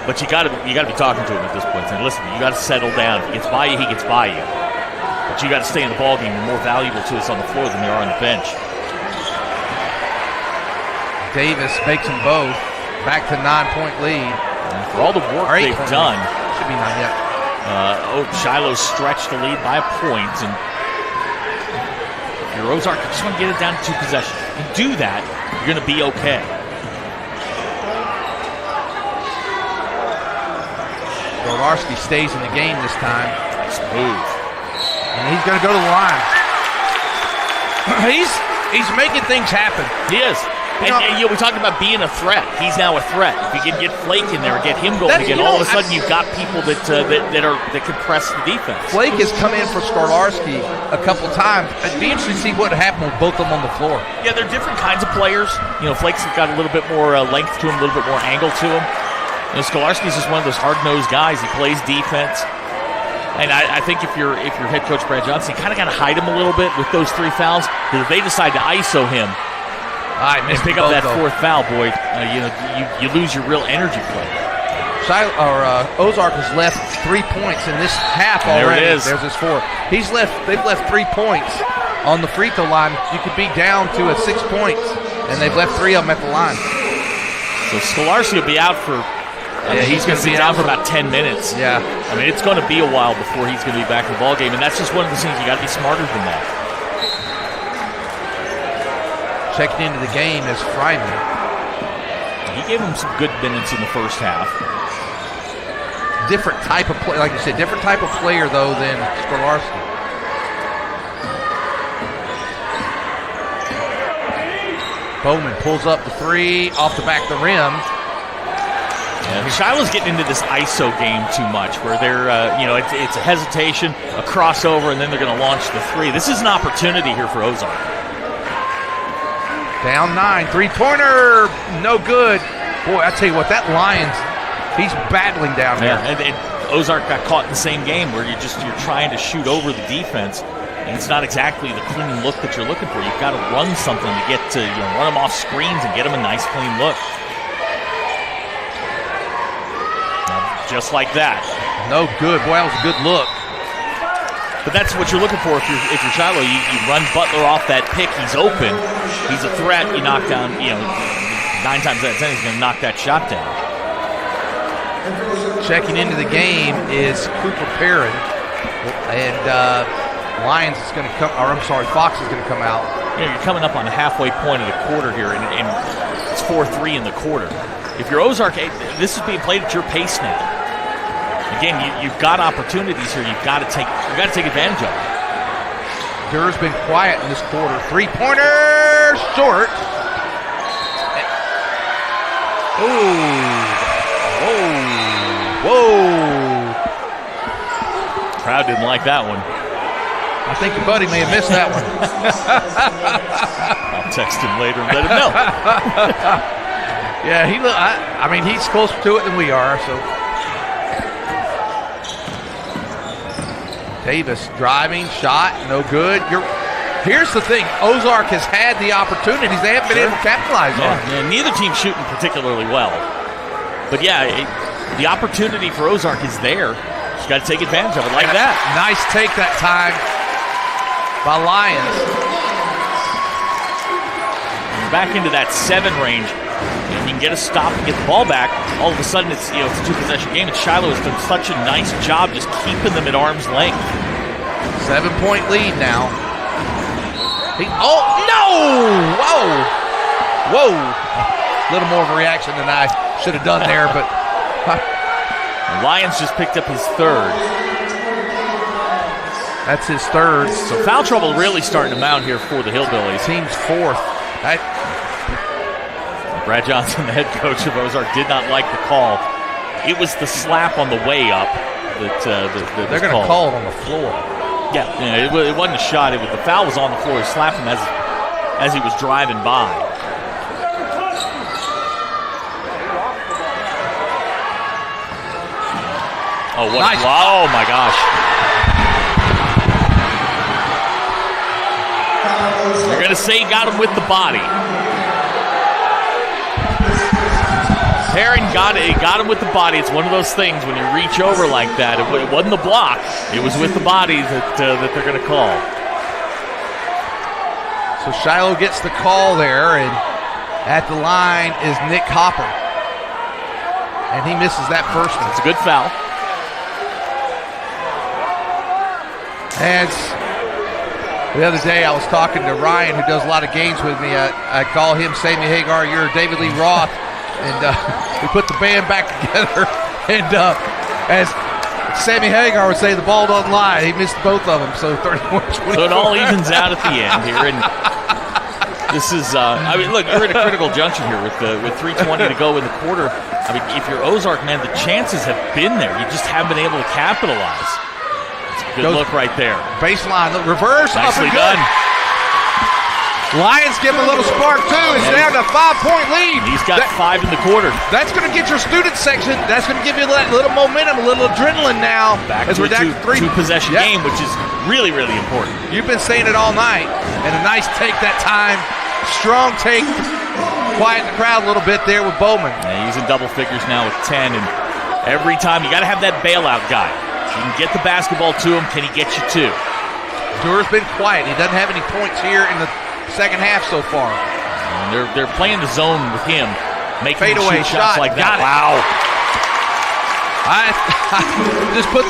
but you got to be talking to him at this point. Saying, listen, you got to settle down. If he gets by you, he gets by you. But you got to stay in the ball game. You're more valuable to us on the floor than they are on the bench. Davis makes them both. Back to 9-point lead. And for all the work they've done, should be 9 yet. Shiloh stretched the lead by a point, and if you're Ozark, you just want to get it down to 2 possessions. If you do that, you're going to be okay. Skolarski stays in the game this time. Nice move. And he's going to go to the line. He's making things happen. He is. And we talked about being a threat. He's now a threat. If you can get Flake in there, get him going again, all of a sudden you've got people that can press the defense. Flake has come in for Skolarski a couple times. It'd be interesting to see what happened with both of them on the floor. Yeah, they're different kinds of players. Flake's got a little bit more length to him, a little bit more angle to him. Skolarski's just one of those hard-nosed guys. He plays defense. And I think if you're head coach Brad Johnson, you kind of got to hide him a little bit with those 3 fouls. Because if they decide to ISO him and pick up that 4th foul, boy, you lose your real energy play. Ozark has left 3 points in this half already. There it is. There's his 4. They've left 3 points on the free throw line. You could be down to 6 points, and they've left 3 of them at the line. So Stolarski will be out for. He's going to be out for about 10 minutes. Yeah. I mean, it's going to be a while before he's going to be back in the ballgame, and that's just one of the things you got to be smarter than that. Checking into the game is Fryman. He gave him some good minutes in the first half. Different type of play, like you said, different type of player though than Stolarski. Bowman pulls up the 3 off the back of the rim. Yeah, Shiloh's getting into this ISO game too much, where they're, it's a hesitation, a crossover, and then they're going to launch the 3. This is an opportunity here for Ozark. Down 9, 3-pointer, no good. Boy, I tell you what, that Lions, he's battling down there. And Ozark got caught in the same game where you're trying to shoot over the defense, and it's not exactly the clean look that you're looking for. You've got to run something to get to, run them off screens and get them a nice clean look. Just like that. No good. Boy, that was a good look. But that's what you're looking for if you're Shiloh. You run Butler off that pick. He's open. He's a threat. You knock down, 9 times out of 10, he's going to knock that shot down. Checking into the game is Cooper Perrin. And Lyons is going to come, Fox is going to come out. You're coming up on the halfway point of the quarter here, and it's 4-3 in the quarter. If you're Ozark, this is being played at your pace now. Again, you've got opportunities here. You've got to take advantage of it. Durr's been quiet in this quarter. 3-pointer, short. Whoa. Crowd didn't like that one. I think your buddy may have missed that one. I'll text him later and let him know. Yeah, he's closer to it than we are, so. Davis driving, shot, no good. Here's the thing, Ozark has had the opportunities. They haven't been able to capitalize on it. Yeah, neither team's shooting particularly well. But the opportunity for Ozark is there. You got to take advantage of it like that. Nice take that time by Lyons. Back into that 7 range. You can get a stop and get the ball back. All of a sudden, it's a 2-possession game. And Shiloh has done such a nice job just keeping them at arm's length. 7-point lead now. No! Whoa! A little more of a reaction than I should have done there, but. Lyons just picked up his 3rd. That's his 3rd. So foul trouble really starting to mount here for the Hillbillies. Team's 4th. Brad Johnson, the head coach of Ozark, did not like the call. It was the slap on the way up that they're going to call it on the floor. Yeah, it wasn't a shot. The foul was on the floor. He slapped him as he was driving by. Oh, what! Nice. Oh my gosh! You're going to say he got him with the body. Perrin got him with the body. It's one of those things when you reach over like that. It wasn't the block. It was with the body that they're going to call. So Shiloh gets the call there, and at the line is Nick Hopper. And he misses that first one. It's a good foul. And the other day I was talking to Ryan, who does a lot of games with me. I call him Sammy Hagar, you're David Lee Roth. And we put the band back together. And as Sammy Hagar would say, the ball doesn't lie. He missed both of them, so 31-24. So it all evens out at the end here. And this is, look, you're at a critical junction here with 3:20 to go in the quarter. I mean, if you're Ozark, man, the chances have been there. You just haven't been able to capitalize. It's a good look right there. Baseline, reverse. Nicely done. Lions give him a little spark, too. It's down to a 5-point lead. He's got 5 in the quarter. That's going to get your student section. That's going to give you that little momentum, a little adrenaline now. Back as to we're a down to 3. two-possession game, which is really, really important. You've been saying it all night. And a nice take that time. Strong take. Quiet the crowd a little bit there with Bowman. Yeah, he's in double figures now with 10. And every time, you got to have that bailout guy. You can get the basketball to him. Can he get you 2? Duer's been quiet. He doesn't have any points here in the second half so far. And they're playing the zone with him, making fade away shots like that. Wow! I just put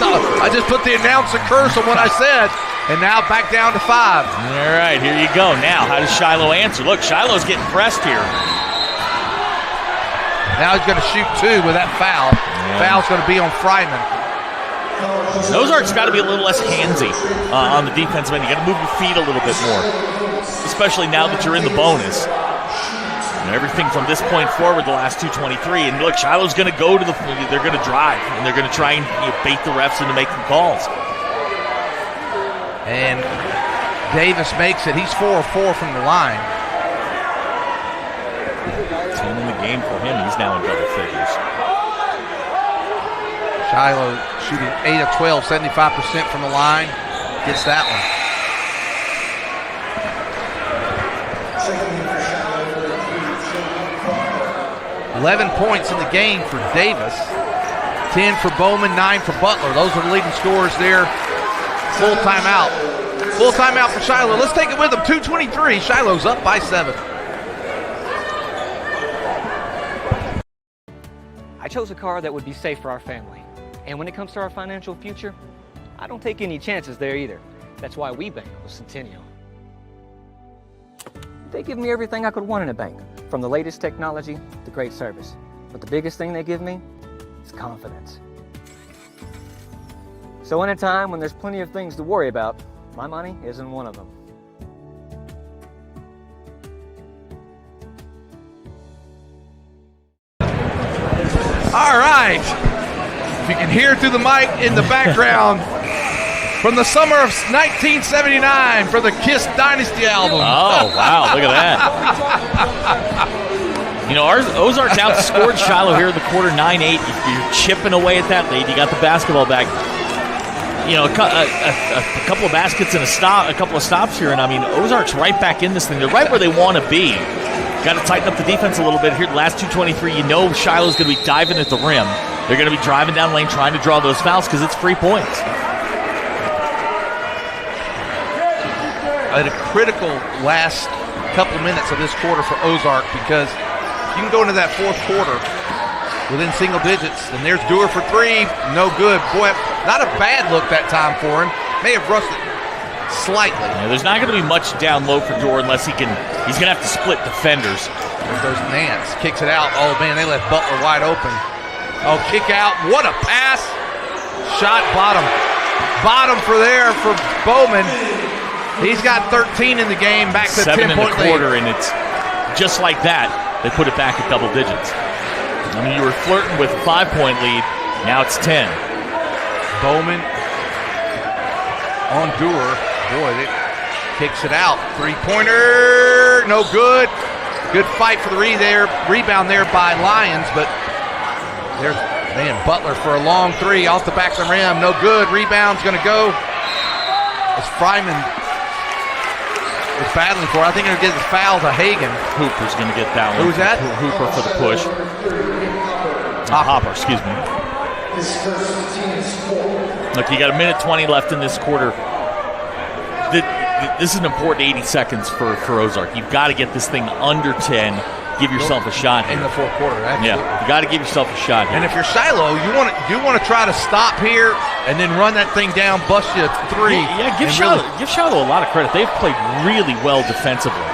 the announcer curse on what I said, and now back down to 5. All right, here you go. Now, how does Shiloh answer? Look, Shiloh's getting pressed here. Now he's going to shoot 2 with that foul. Yeah. Foul's going to be on Fryman. Ozark's got to be a little less handsy on the defensive end. You got to move your feet a little bit more, especially now that you're in the bonus. And everything from this point forward, the last 2:23. And look, Shiloh's going to go to they're going to drive, and they're going to try and bait the refs into making calls. And Davis makes it. He's 4 of 4 from the line. 10 in the game for him. He's now in double figures. Shiloh shooting 8 of 12, 75% from the line. Gets that one. 11 points in the game for Davis. 10 for Bowman, 9 for Butler. Those are the leading scorers there. Full timeout. Full timeout for Shiloh. Let's take it with them. 2:23. Shiloh's up by 7. I chose a car that would be safe for our family. And when it comes to our financial future, I don't take any chances there either. That's why we bank with Centennial. They give me everything I could want in a bank, from the latest technology to great service. But the biggest thing they give me is confidence. So in a time when there's plenty of things to worry about, my money isn't one of them. All right. If you can hear through the mic in the background, from the summer of 1979 for the Kiss Dynasty album. Oh, wow. Look at that. You know, Ozark's outscored Shiloh here in the quarter 9-8. You're chipping away at that lead. You got the basketball back. You know, a couple of baskets and a couple of stops here, and I mean, Ozark's right back in this thing. They're right where they want to be. Got to tighten up the defense a little bit here. The last 2:23, you know Shiloh's going to be diving at the rim. They're going to be driving down lane trying to draw those fouls because it's free points. At a critical last couple of minutes of this quarter for Ozark, because you can go into that fourth quarter within single digits, and there's Duer for 3, no good. Boy, not a bad look that time for him. May have rushed it slightly. Yeah, there's not going to be much down low for Duer unless he's going to have to split defenders. There goes Nance, kicks it out. Oh man, they left Butler wide open. Oh, kick out, what a pass. Shot bottom for Bowman. He's got 13 in the game, back to 7 in the 10-point quarter, lead. and it's just like that. They put it back at double digits. I mean, you were flirting with a 5-point lead. Now it's 10. Bowman on Duer. Boy, it kicks it out. 3-pointer, no good. Good fight for the rebound there by Lions, but there's, man, Butler for a long 3 off the back of the rim. No good. Rebound's going to go. As Fryman is battling for it. I think they're going to get the foul to Hagan. Hooper's going to get that one. Who's that? Hooper for the push. Hopper, excuse me. Look, you got a minute 20 left in this quarter. This is an important 80 seconds for Ozark. You've got to get this thing under 10. Give yourself a shot here. In the fourth quarter, absolutely. Yeah, you got to give yourself a shot here. And if you're Shiloh, you want to try to stop here and then run that thing down, bust you a 3. Yeah, give Shiloh a lot of credit. They've played really well defensively,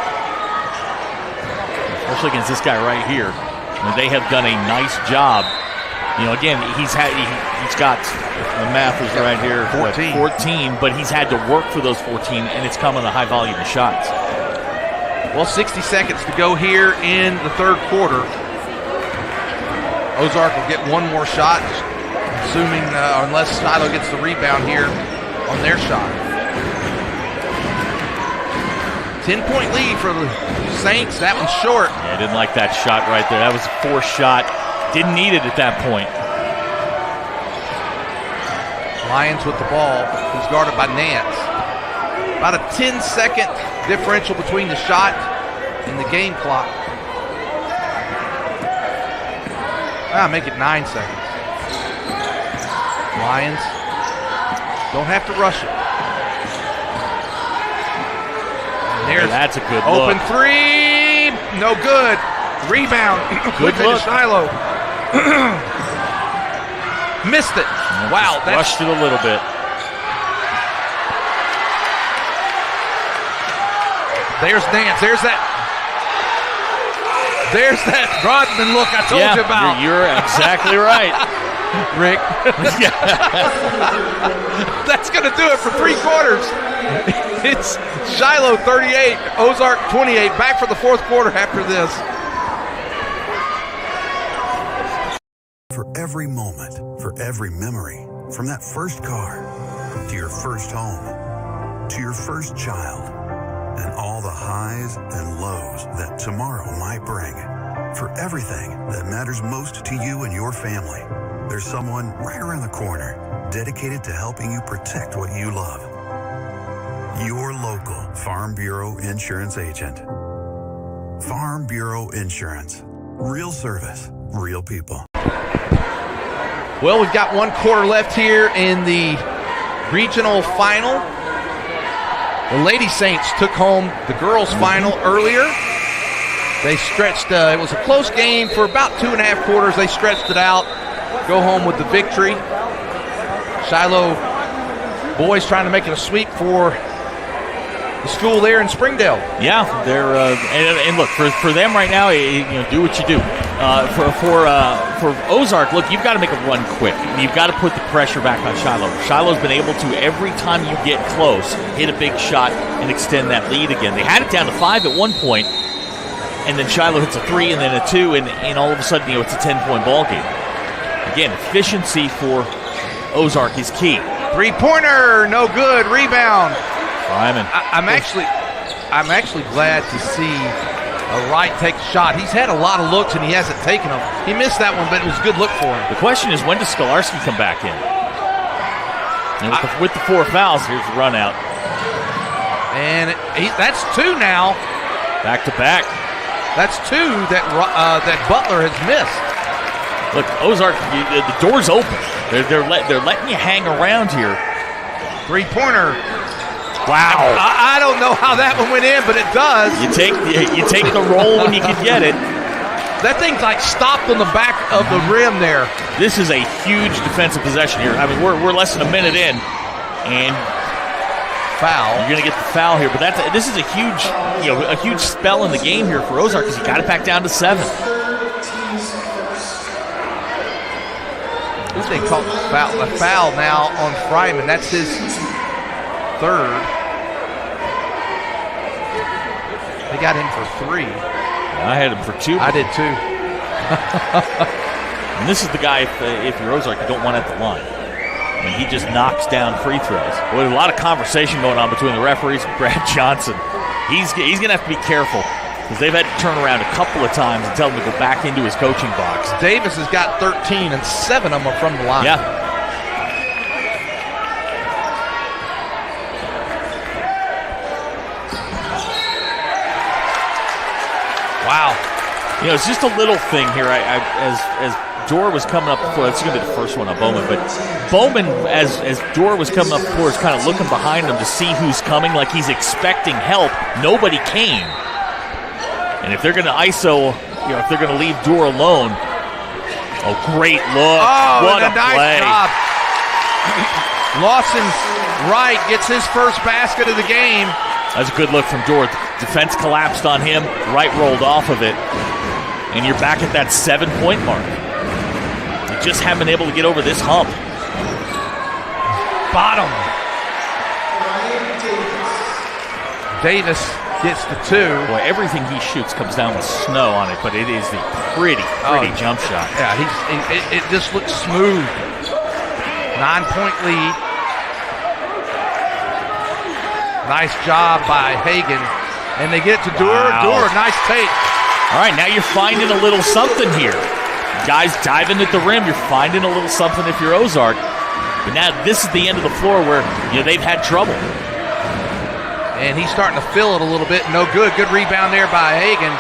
especially against this guy right here. I mean, they have done a nice job. You know, again, he's got, the math is right here, 14, but he's had to work for those 14, and it's come in a high volume of shots. Well, 60 seconds to go here in the third quarter. Ozark will get one more shot, assuming unless Shiloh gets the rebound here on their shot. 10-point lead for the Saints. That one's short. Yeah, I didn't like that shot right there. That was a forced shot. Didn't need it at that point. Lions with the ball. He's guarded by Nance. About a 10-second differential between the shot and the game clock. Make it 9 seconds. Lions don't have to rush it. There's that's a good open look. three. No good. Rebound. Good look. Shiloh. Missed it. Wow. Rushed it a little bit. There's Nance. There's that Rodman look I told you about. You're exactly right, Rick. That's going to do it for 3 quarters. It's Shiloh 38, Ozark 28. Back for the 4th quarter after this. For every moment, for every memory, from that first car to your first home to your first child, and all the highs and lows that tomorrow might bring. For everything that matters most to you and your family, there's someone right around the corner dedicated to helping you protect what you love. Your local Farm Bureau insurance agent. Farm Bureau Insurance. Real service, real people. Well, we've got 1 quarter left here in the regional final. The Lady Saints took home the girls' final earlier. They stretched, it was a close game for about 2.5 quarters. They stretched it out, go home with the victory. Shiloh boys trying to make it a sweep for the school there in Springdale. Yeah, they're and look for them right now. Do what you do. For Ozark, look, you've got to make a run quick. You've got to put the pressure back on Shiloh. Shiloh's been able to, every time you get close, hit a big shot and extend that lead again. They had it down to 5 at one point, and then Shiloh hits a 3 and then a 2, and all of a sudden, it's a 10-point ball game. Again, efficiency for Ozark is key. 3-pointer, no good. Rebound. Ryman. I'm actually glad to see Wright take a shot. He's had a lot of looks and he hasn't taken them. He missed that one, but it was a good look for him. The question is, when does Skolarski come back in? And with the 4 fouls, here's the run out. And that's 2 now. Back to back. That's 2 that Butler has missed. Look, Ozark, the door's open. They're letting you hang around here. 3-pointer. Wow. I don't know how that one went in, but it does. You take the roll when you can get it. That thing's like stopped on the back of the rim there. This is a huge defensive possession here. I mean, we're less than a minute in, and foul. You're going to get the foul here, but this is a huge spell in the game here for Ozark because you got it back down to 7. They called a foul now on Fryman. That's his 3rd. They got him for 3. I had him for 2. I did too. And this is the guy, if you're Ozark, you don't want at the line. I mean, he just knocks down free throws. Well, a lot of conversation going on between the referees and Brad Johnson. He's going to have to be careful because they've had to turn around a couple of times and tell him to go back into his coaching box. Davis has got 13, and 7 of them are from the line. Yeah. Wow. It's just a little thing here. As Dor was coming up before, that's going to be the first one on Bowman, but Bowman, as Dor was coming up before, is kind of looking behind him to see who's coming, like he's expecting help. Nobody came. And if they're going to ISO, if they're going to leave Dor alone, great look. Oh, what a nice play. job. Lawson Wright gets his first basket of the game. That's a good look from Dor. Defense collapsed on him. Wright rolled off of it. And you're back at that 7-point mark. You just haven't been able to get over this hump. Bottom. Davis gets the 2. Boy, everything he shoots comes down with snow on it, but it is the pretty jump shot. Yeah, it just looks smooth. 9-point lead. Nice job by Hagan. And they get it to Dewar. Wow. Dewar, nice take. All right, now you're finding a little something here. Guys diving at the rim, you're finding a little something if you're Ozark. But now this is the end of the floor where they've had trouble. And he's starting to feel it a little bit. No good. Good rebound there by Hagan.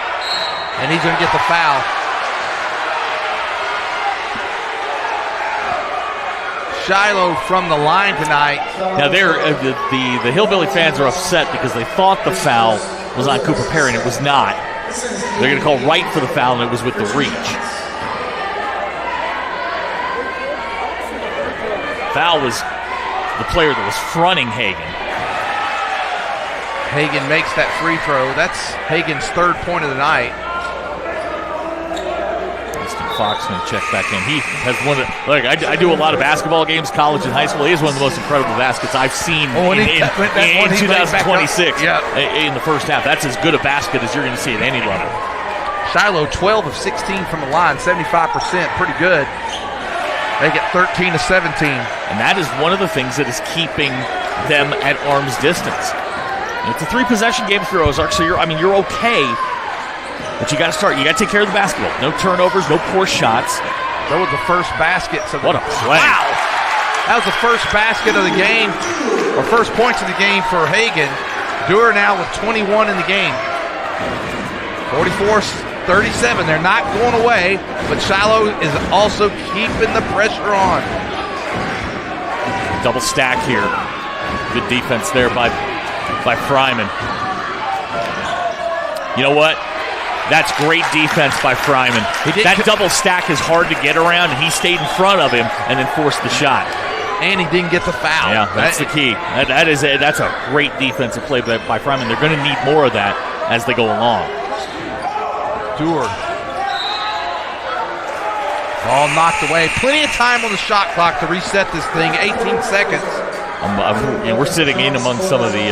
And he's going to get the foul. Shiloh from the line tonight. Now the Hillbilly fans are upset because they thought the foul was on Cooper Perry, and it was not. They're going to call right for the foul, and it was with the reach. Foul was the player that was fronting Hagan. Hagan makes that free throw. That's Hagan's third point of the night. Easton Fox going to check back in. He has one of I do a lot of basketball games, college and high school. He has one of the most incredible baskets I've seen in 2026 in the first half. That's as good a basket as you're going to see at any level. Shiloh 12 of 16 from the line, 75%. Pretty good. They get 13 to 17. And that is one of the things that is keeping them at arm's distance. It's a 3-possession game for Ozark, so you're okay, but you got to start. You got to take care of the basketball. No turnovers, no poor shots. That was the first basket. What a play! Wow, that was the first basket of the game, or first points of the game for Hagan. Dewar now with 21 in the game. 44-37. They're not going away, but Shiloh is also keeping the pressure on. Double stack here. Good defense there by Fryman. You know what? That's great defense by Fryman. That double stack is hard to get around, and he stayed in front of him and then forced the shot. And he didn't get the foul. Yeah, that's the key. That's a great defensive play by Fryman. They're going to need more of that as they go along. Dewar. Ball knocked away. Plenty of time on the shot clock to reset this thing. 18 seconds. We're sitting in among some of the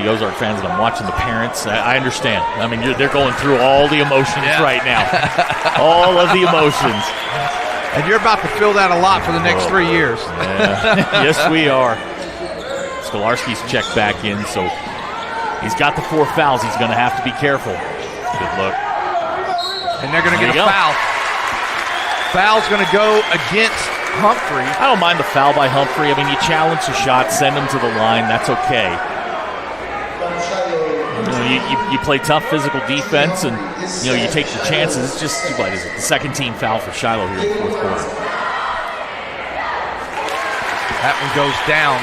Ozark fans, and I'm watching the parents. I understand. I mean, they're going through all the emotions right now. All of the emotions. And you're about to feel that a lot for the next 3 years. Yeah. Yes, we are. Skolarski's checked back in, so he's got the 4 fouls. He's going to have to be careful. Good look. And they're going to get a foul. Foul's going to go against Humphrey. I don't mind the foul by Humphrey. I mean, you challenge the shot, send him to the line. That's okay. You play tough physical defense, and you take your chances. It's just what is it? The second team foul for Shiloh here in the fourth quarter. That one goes down.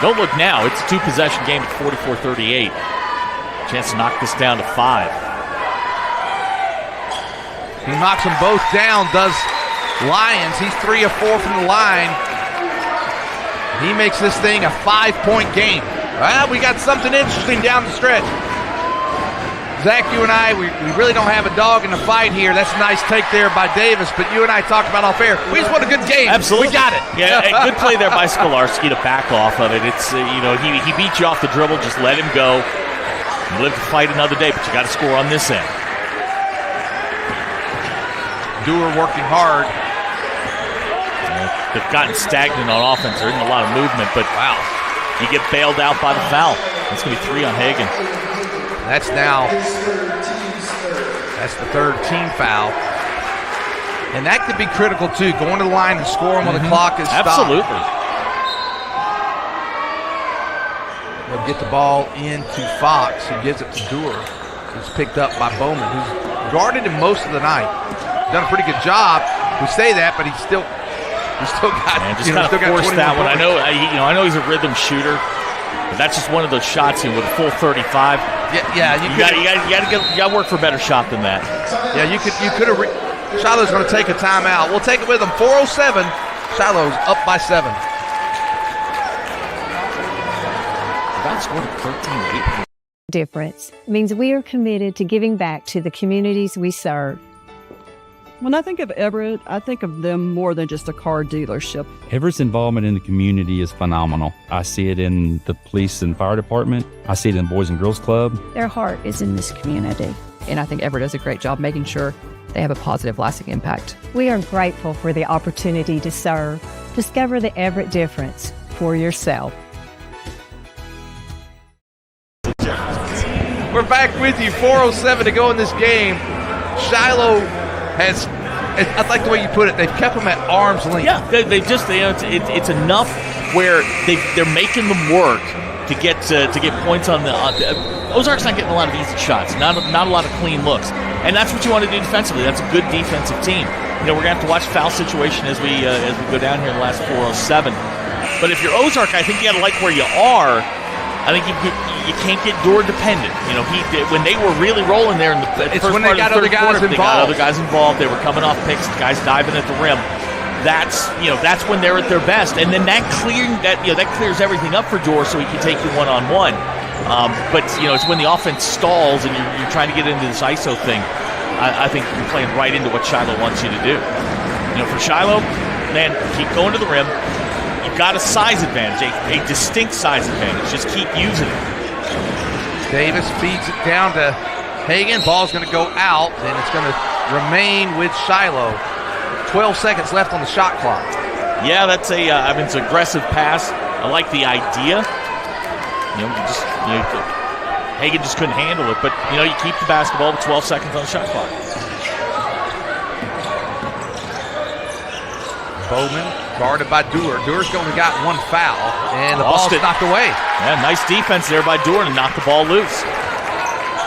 Don't look now. It's a 2-possession game at 44-38. Chance to knock this down to 5. He knocks them both down, does Lyons. He's 3 of 4 from the line. He makes this thing a 5-point game. Well, we got something interesting down the stretch. Zach, you and I, we really don't have a dog in the fight here. That's a nice take there by Davis, but you and I talked about off air. We just want a good game. Absolutely. We got it. Yeah, a good play there by Skolarski to back off of it. It's he beat you off the dribble. Just let him go. You live to fight another day, but you got to score on this end. Dewar working hard. They've gotten stagnant on offense. There isn't a lot of movement, but wow, you get bailed out by the foul. That's going to be 3 on Hagan. That's the third team foul. And that could be critical too, going to the line and scoring when the clock is stopped. Absolutely. They'll get the ball into Fox, who gives it to Dewar, who's picked up by Bowman, who's guarded him most of the night. Done a pretty good job. We say that, but he's still got. Man, just kind of forced that one. I know he's a rhythm shooter, but that's just one of those shots with a full 35. Yeah. You got to work for a better shot than that. Yeah, you could have. Shiloh's going to take a timeout. We'll take it with them. 4:07. Shiloh's up by 7. That's what 13-8. Difference means we are committed to giving back to the communities we serve. When I think of Everett, I think of them more than just a car dealership. Everett's involvement in the community is phenomenal. I see it in the police and fire department. I see it in the Boys and Girls Club. Their heart is in this community. And I think Everett does a great job making sure they have a positive, lasting impact. We are grateful for the opportunity to serve. Discover the Everett difference for yourself. We're back with you. 4:07 to go in this game. Shiloh has, I like the way you put it, they've kept them at arm's length. Yeah, it's enough where they're making them work to get points on the Ozark's not getting a lot of easy shots, not a lot of clean looks, and that's what you want to do defensively. That's a good defensive team. We're gonna have to watch foul situation as we go down here in the last 4:07. But if you're Ozark, I think you got to like where you are. I think you can't get Dorr dependent. When they were really rolling there in the first when part they got of the other third guys quarter, involved. they got other guys involved. They were coming off picks, guys diving at the rim. That's when they're at their best, and then that clears everything up for Dorr, so he can take you one-on-one. But it's when the offense stalls and you're trying to get into this ISO thing. I think you're playing right into what Shiloh wants you to do. For Shiloh, man, keep going to the rim. You've got a size advantage, a distinct size advantage. Just keep using it. Davis feeds it down to Hagan. Ball's going to go out, and it's going to remain with Shiloh. 12 seconds left on the shot clock. Yeah, that's it's an aggressive pass. I like the idea. Hagan just couldn't handle it, but you keep the basketball with 12 seconds on the shot clock. Bowman guarded by Dewar. Dewar's only got one foul, and the ball's knocked away. Yeah, nice defense there by Dewar to knock the ball loose.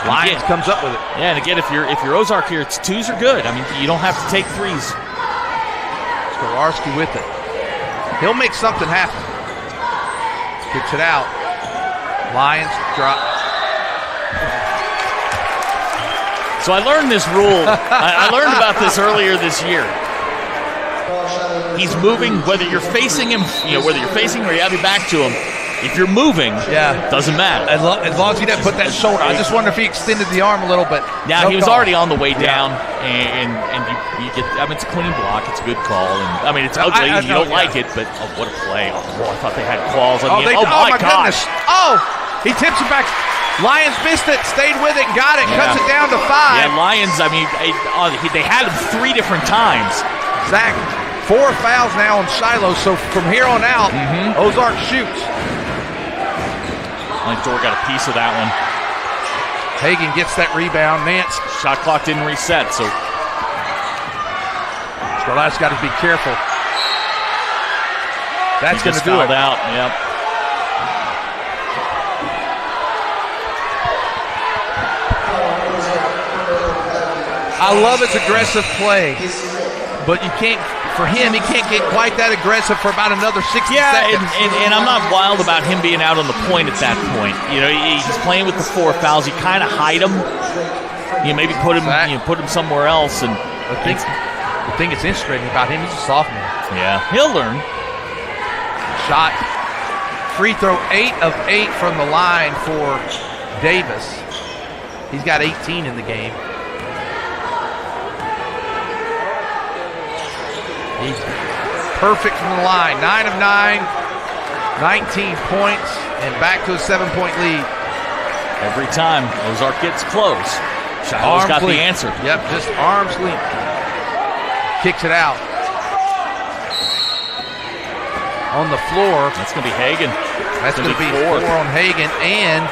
Lyons comes up with it. Yeah, and again, if you're Ozark here, twos are good. I mean, you don't have to take threes. Skolarski with it. He'll make something happen. Kicks it out. Lyons drop. So I learned this rule. I learned about this earlier this year. He's moving, whether you're facing him, whether you're facing or you have your back to him. If you're moving, doesn't matter. As long as he doesn't put that shoulder. I just wonder if he extended the arm a little bit. Now, he was already on the way down, and you get, it's a clean block. It's a good call. And it's ugly, and you don't like it, but what a play. Oh, I thought they had calls on the end. My God. Goodness. Oh, he tips it back. Lyons missed it, stayed with it, got it, cuts it down to 5. Yeah, Lyons, they had him 3 different times. Zach, 4 fouls now on Shiloh, so from here on out, Ozark shoots. I think Dorr got a piece of that one. Hagan gets that rebound. Nance. Shot clock didn't reset, so Skolarski's got to be careful. That's going to do it. Out. Yep. I love his aggressive play, but you can't. For him, he can't get quite that aggressive for about another 60 seconds. And I'm not wild about him being out on the point at that point. He's playing with the 4 fouls. You kind of hide him. Maybe put him somewhere else. And the thing that's interesting about him, he's a sophomore. Yeah, he'll learn. Shot, free throw, 8 of 8 from the line for Davis. He's got 18 in the game. He's perfect from the line. 9 of 9, 19 points, and back to a 7-point lead. Every time Ozark gets close, Shiloh's got the answer. Yep, just arm's length. Kicks it out. On the floor. That's going to be Hagan. That's going to be 4 on Hagan, and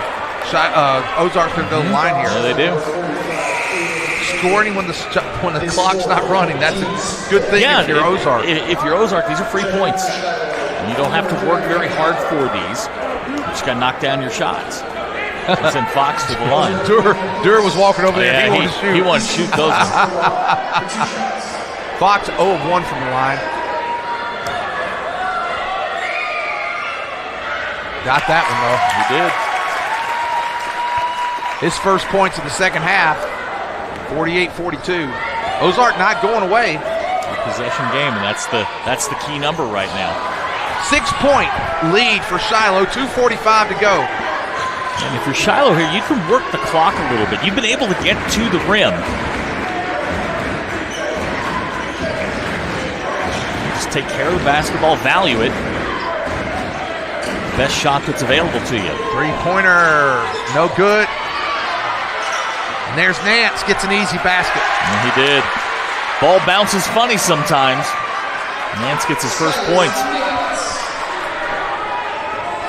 Ozark's going to go to the line here. Yeah, they do. Scoring when the clock's not running, that's a good thing if you're Ozark. If you're Ozark, these are free points. You don't have to work very hard for these. You just got to knock down your shots. Send Fox to the line. Durr was walking over there. Yeah, he wanted to shoot. He wanted to shoot those ones. Fox 0 of 1 from the line. Got that one, though. He did. His first points in the second half. 48-42. Ozark not going away. Possession game, and that's the key number right now. 6-point lead for Shiloh. 2:45 to go. And if you're Shiloh here, you can work the clock a little bit. You've been able to get to the rim. Just take care of the basketball, value it. Best shot that's available to you. 3-pointer, no good. And there's Nance, gets an easy basket. And he did. Ball bounces funny sometimes. Nance gets his first points.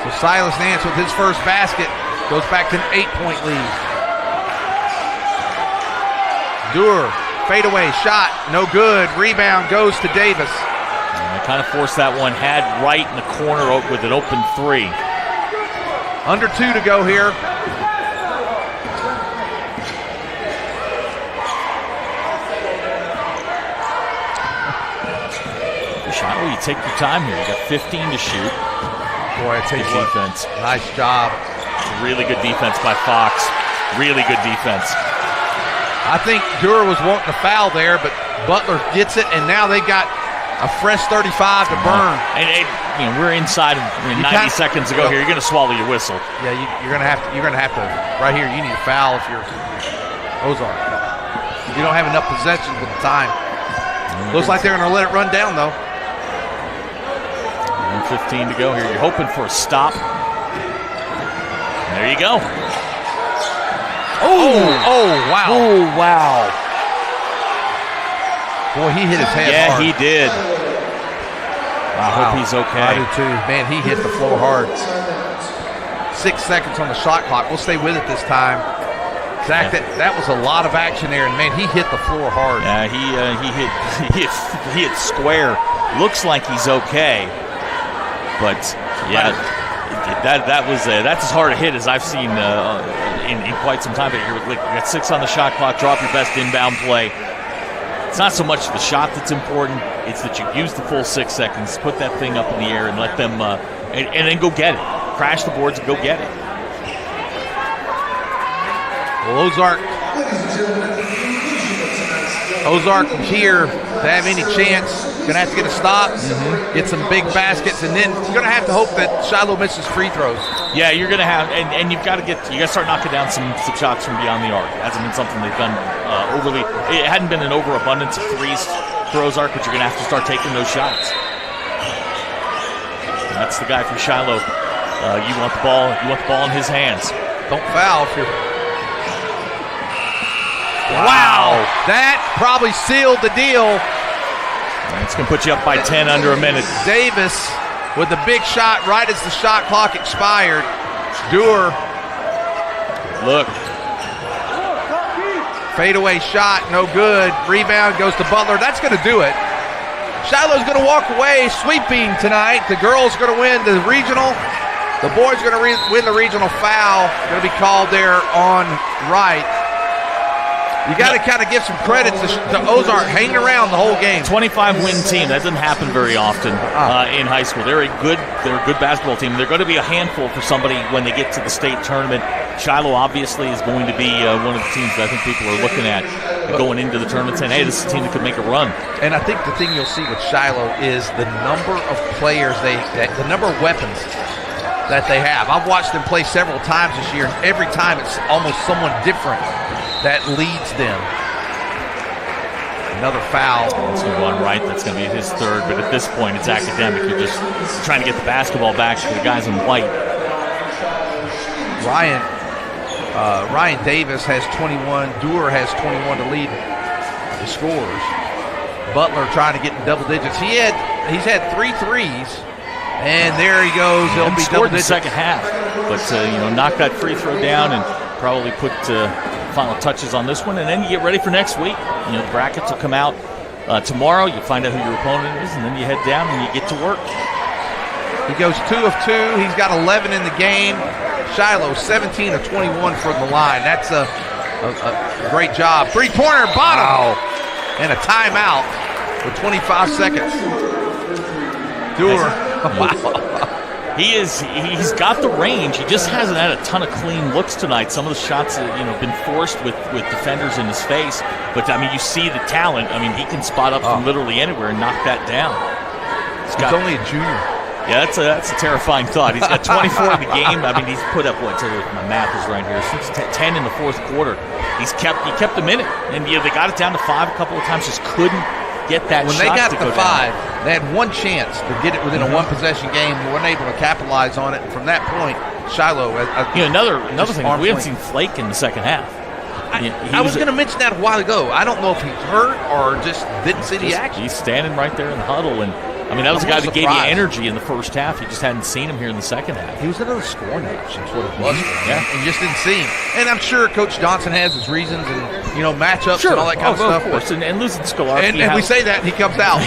So Silas Nance with his first basket goes back to an 8-point lead. Dewar, fadeaway shot, no good. Rebound goes to Davis. And they kind of forced that one. Had Wright in the corner with an open three. Under 2 to go here. Shiloh, you take your time here. You got 15 to shoot. Boy, I tell you what, defense. Nice job. Really good defense by Fox. Really good defense. I think Dewar was wanting to foul there, but Butler gets it, and now they got a fresh 35 to burn. And we're inside of 90 seconds to go here. You're going to swallow your whistle. Yeah, you're going to have to. Right here, you need a foul if you're Ozark. You don't have enough possessions with the time. Looks like they're going to let it run down, though. 15 to go here. You're hoping for a stop. There you go. Wow. Oh, wow. Boy, he hit his head hard. Yeah, he did. I hope he's okay. I do too. Man, he hit the floor hard. 6 seconds on the shot clock. We'll stay with it this time. Zach, that was a lot of action there, and man, he hit the floor hard. Yeah, he hit square. Looks like he's okay. But yeah, that's as hard a hit as I've seen in quite some time. But you got 6 on the shot clock. Drop your best inbound play. It's not so much the shot that's important; it's that you use the full 6 seconds, put that thing up in the air, and let them and then go get it. Crash the boards and go get it. Well, Ozark from here to have any chance, gonna have to get a stop, get some big baskets, and then you're gonna have to hope that Shiloh misses free throws. Yeah, you're gonna have, and you've got to start knocking down some shots from beyond the arc. It hasn't been something they've done overly. It hadn't been an overabundance of threes for Ozark, but you're gonna have to start taking those shots. And that's the guy from Shiloh. You want the ball in his hands. Don't foul if you're. Wow, that probably sealed the deal. It's going to put you up by 10 under a minute. Davis with the big shot right as the shot clock expired. Dewar. Look. Fadeaway shot, no good. Rebound goes to Butler. That's going to do it. Shiloh's going to walk away sweeping tonight. The girls are going to win the regional. The boys are going to win the regional foul. Going to be called there on Wright. You got to kind of give some credit to Ozark hanging around the whole game. 25-win team. That doesn't happen very often in high school. They're a good basketball team. They're going to be a handful for somebody when they get to the state tournament. Shiloh obviously is going to be one of the teams that I think people are looking at going into the tournament saying, hey, this is a team that could make a run. And I think the thing you'll see with Shiloh is the number of players, the number of weapons that they have. I've watched them play several times this year, and every time it's almost someone different that leads them. Another foul. It's going to go on Wright. That's going to be his third. But at this point, it's academic. You're just trying to get the basketball back to the guys in white. Ryan Davis has 21. Dewar has 21 to lead the scores. Butler trying to get in double digits. He's had 3 threes. And there he goes. He'll be double digits. In the second half. But, knock that free throw down and probably put final touches on this one, and then you get ready for next week. The brackets will come out tomorrow. You find out who your opponent is, and then you head down and you get to work. He goes 2 of 2. He's got 11 in the game. Shiloh 17 of 21 from the line. That's a great job. Three-pointer, bottom, and a timeout with 25 seconds. Dewar. Wow. He's got the range. He just hasn't had a ton of clean looks tonight. Some of the shots have been forced with defenders in his face. But you see the talent. He can spot up from literally anywhere and knock that down. He's only a junior. Yeah, that's a terrifying thought. He's got 24 in the game. He's put up my math is right here. Since 10 in the fourth quarter. He kept them in it, and they got it down to 5 a couple of times. Just couldn't get that when shot. When they got to to go 5, down. they had one chance to get it within a one-possession game. They weren't able to capitalize on it. And from that point, Shiloh. Another thing, we haven't seen Flake in the second half. I was going to mention that a while ago. I don't know if he's hurt or just didn't see the action. He's standing right there in the huddle, and I mean, that was a guy that gave you surprised. energy in the first half. You just hadn't seen him here in the second half. He was another scoring option, is what it was. Yeah, and you just didn't see him. And I'm sure Coach Johnson has his reasons and matchups and all that kind of stuff. Of course, and losing Skolarski. And we say that, and he comes out.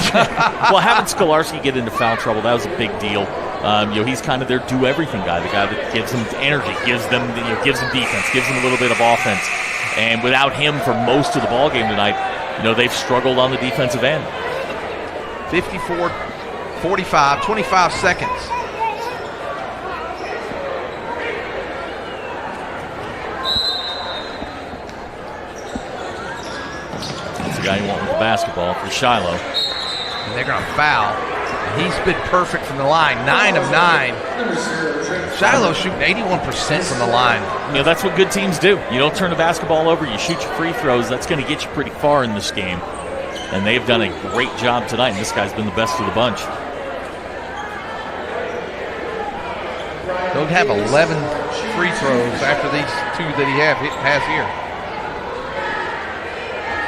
Well, having Skolarski get into foul trouble, that was a big deal. He's kind of their do-everything guy, the guy that gives them energy, gives them defense, gives them a little bit of offense. And without him for most of the ball game tonight, they've struggled on the defensive end. 54-45, 25 seconds. That's the guy you want with the basketball for Shiloh. And they're going to foul. He's been perfect from the line, 9 of 9. Shiloh shooting 81% from the line. That's what good teams do. You don't turn the basketball over, you shoot your free throws. That's going to get you pretty far in this game. And they've done a great job tonight, and this guy's been the best of the bunch. He'll have 11 free throws after these 2 that he has here.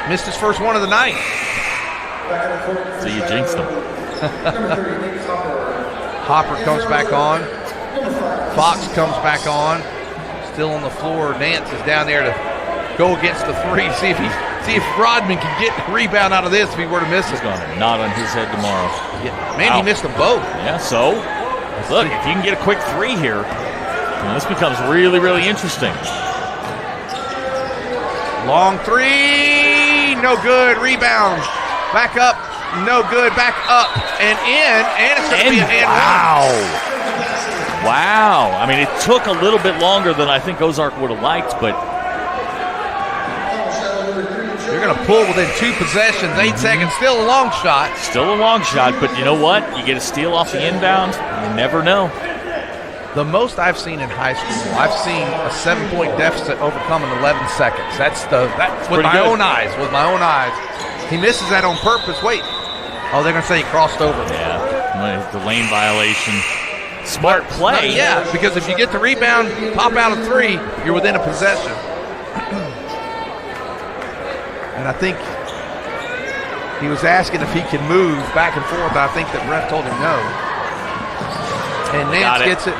Missed his first one of the night. So you jinxed him. Hopper comes back on. Fox comes back on. Still on the floor. Nance is down there to go against the 3. See if Rodman can get a rebound out of this if he were to miss it. He's going to nod on his head tomorrow. Yeah. Man, he missed them both. Yeah, so look, if you can get a quick 3 here, this becomes really, really interesting. Long 3, no good. Rebound. Back up, no good. Back up and in, and it's going to be an and Wow. I mean, it took a little bit longer than I think Ozark would have liked, but you're going to pull within 2 possessions, 8 seconds. Still a long shot. Still a long shot, but you know what? You get a steal off the inbound, you never know. The most I've seen in high school, I've seen a 7-point deficit overcome in 11 seconds. That's with my own eyes. With my own eyes. He misses that on purpose. Wait. Oh, they're going to say he crossed over. Yeah, the lane violation. Smart play. Yeah, because if you get the rebound, pop out a 3, you're within a possession. And I think he was asking if he can move back and forth. I think that ref told him no. And Nance gets it.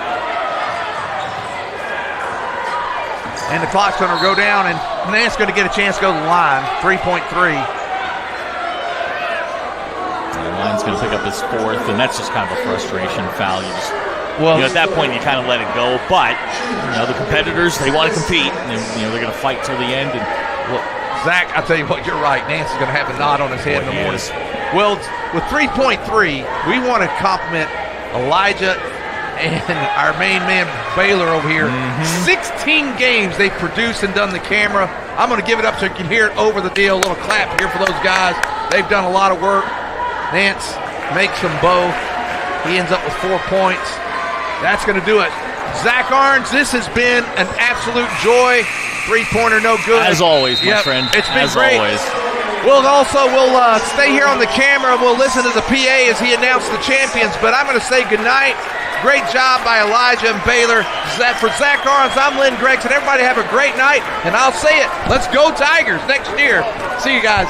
And the clock's going to go down, and Nance going to get a chance to go to the line. 3.3. The line's going to pick up his 4th, and that's just kind of a frustration foul. At that point, you kind of let it go. But the competitors, they want to compete, and they're going to fight till the end. And look, Zach, I tell you what, you're right. Nance is going to have a nod on his head in the morning. Well, with 3.3, we want to compliment Elijah and our main man Baylor over here. 16 games they've produced and done the camera. I'm going to give it up so you can hear it over the deal. A little clap here for those guys. They've done a lot of work. Nance makes them both. He ends up with 4 points. That's going to do it. Zach Arns, this has been an absolute joy. 3-pointer, no good. As always, my friend. It's been as great. Always. We'll stay here on the camera and we'll listen to the PA as he announced the champions. But I'm going to say goodnight. Great job by Elijah and Baylor. For Zach Arns, I'm Lynn Gregson. Everybody have a great night. And I'll say it. Let's go Tigers next year. See you guys.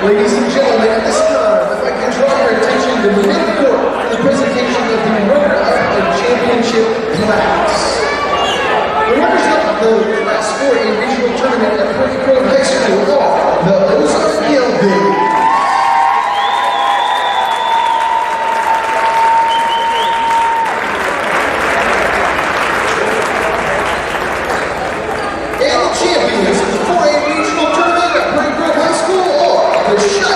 Ladies and gentlemen, at this time, if I can draw your attention to the midcourt for the presentation of the runner-up and championship plaques. The runners-up of the Class 4A regional tournament at Prairie Grove High School are the Ozark Yellowbirds. And the champions of the 4A regional tournament at Prairie Grove High School are the Shiloh